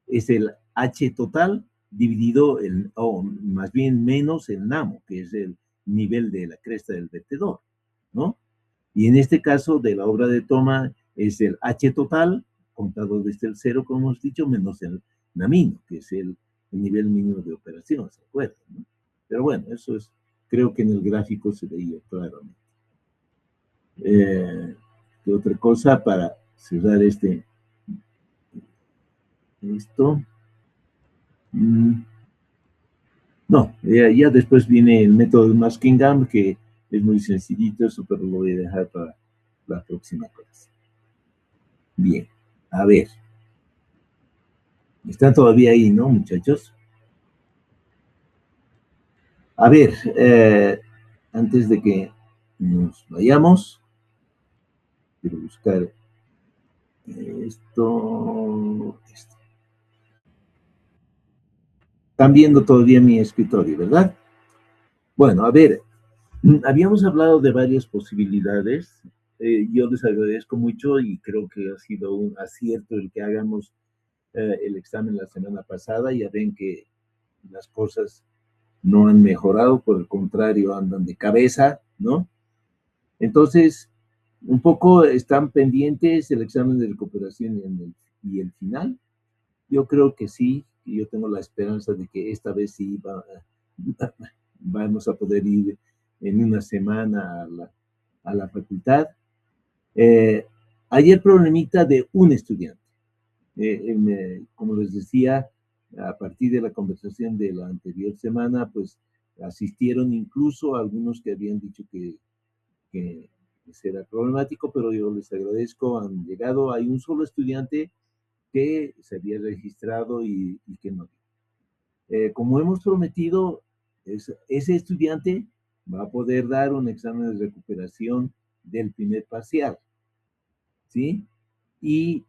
A: Es el H total dividido, o más bien menos el namo, que es el nivel de la cresta del vertedor, ¿no? Y en este caso de la obra de toma es el H total, contado desde el 0, como hemos dicho, menos el namino, que es el nivel mínimo de operación, ¿se acuerdan? ¿No? Pero bueno, eso es, creo que en el gráfico se veía claramente. ¿Qué otra cosa para cerrar esto? No, ya después viene el método de masking gum, que es muy sencillito, eso, pero lo voy a dejar para la próxima clase. Bien, a ver. Están todavía ahí, ¿no, muchachos? A ver, antes de que nos vayamos, quiero buscar esto. Están viendo todavía mi escritorio, ¿verdad? Bueno, a ver, habíamos hablado de varias posibilidades. Yo les agradezco mucho y creo que ha sido un acierto el que hagamos el examen la semana pasada, ya ven que las cosas no han mejorado, por el contrario, andan de cabeza, ¿no? Entonces, un poco están pendientes el examen de recuperación y el final. Yo creo que sí, y yo tengo la esperanza de que esta vez sí vamos a poder ir en una semana a la facultad. Ayer problemita de un estudiante. Como les decía, a partir de la conversación de la anterior semana, pues asistieron incluso algunos que habían dicho que era problemático, pero yo les agradezco, han llegado. Hay un solo estudiante que se había registrado y que no. Como hemos prometido, ese estudiante va a poder dar un examen de recuperación del primer parcial, ¿sí? Y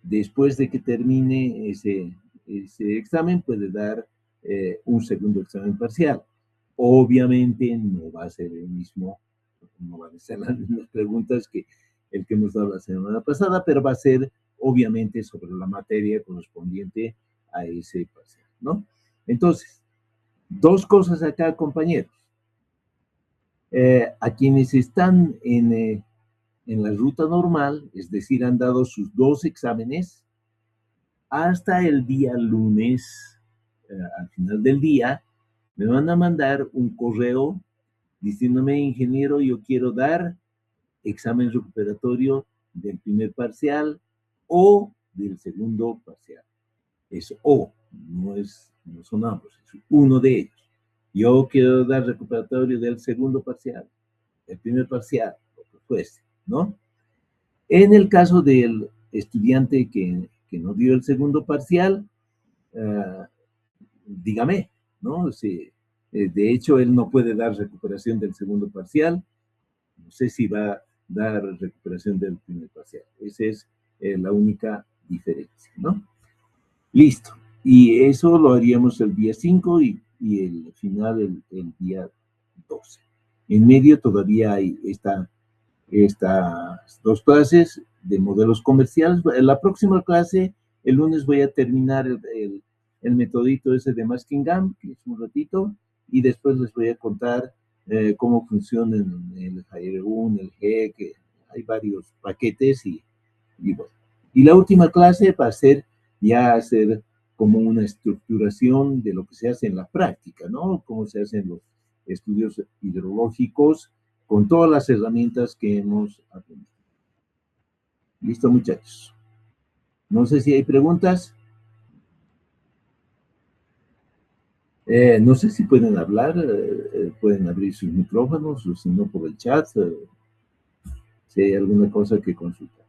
A: después de que termine ese examen, puede dar un segundo examen parcial. Obviamente no va a ser el mismo, no van a ser las mismas preguntas que el que hemos dado la semana pasada, pero va a ser obviamente sobre la materia correspondiente a ese parcial, ¿no? Entonces, dos cosas acá, compañeros. A quienes están en la ruta normal, es decir, han dado sus dos exámenes, hasta el día lunes, al final del día, me van a mandar un correo diciéndome, ingeniero, yo quiero dar examen recuperatorio del primer parcial o del segundo parcial. Es o, no son ambos, es uno de ellos. Yo quiero dar recuperatorio del segundo parcial, del primer parcial, lo que fuese, ¿no? En el caso del estudiante que no dio el segundo parcial, dígame, ¿no? Si, de hecho, él no puede dar recuperación del segundo parcial, no sé si va a dar recuperación del primer parcial. Esa es la única diferencia, ¿no? Listo. Y eso lo haríamos el día 5 y el final el día 12. En medio todavía hay estas dos clases de modelos comerciales. En la próxima clase, el lunes voy a terminar el metodito ese de Maskingham, que es un ratito, y después les voy a contar cómo funcionan el HR1, el G, que hay varios paquetes y bueno. Y la última clase va a ser ya hacer como una estructuración de lo que se hace en la práctica, ¿no? Cómo se hacen los estudios hidrológicos con todas las herramientas que hemos aprendido. Listo, muchachos. No sé si hay preguntas. No sé si pueden hablar, pueden abrir sus micrófonos o si no por el chat, si hay alguna cosa que consultar.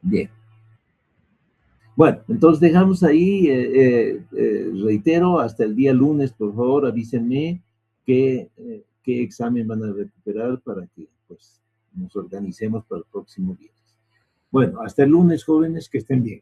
A: Bien. Bueno, entonces dejamos ahí, reitero, hasta el día lunes, por favor, avísenme qué examen van a recuperar para que pues, nos organicemos para el próximo viernes. Bueno, hasta el lunes, jóvenes, que estén bien.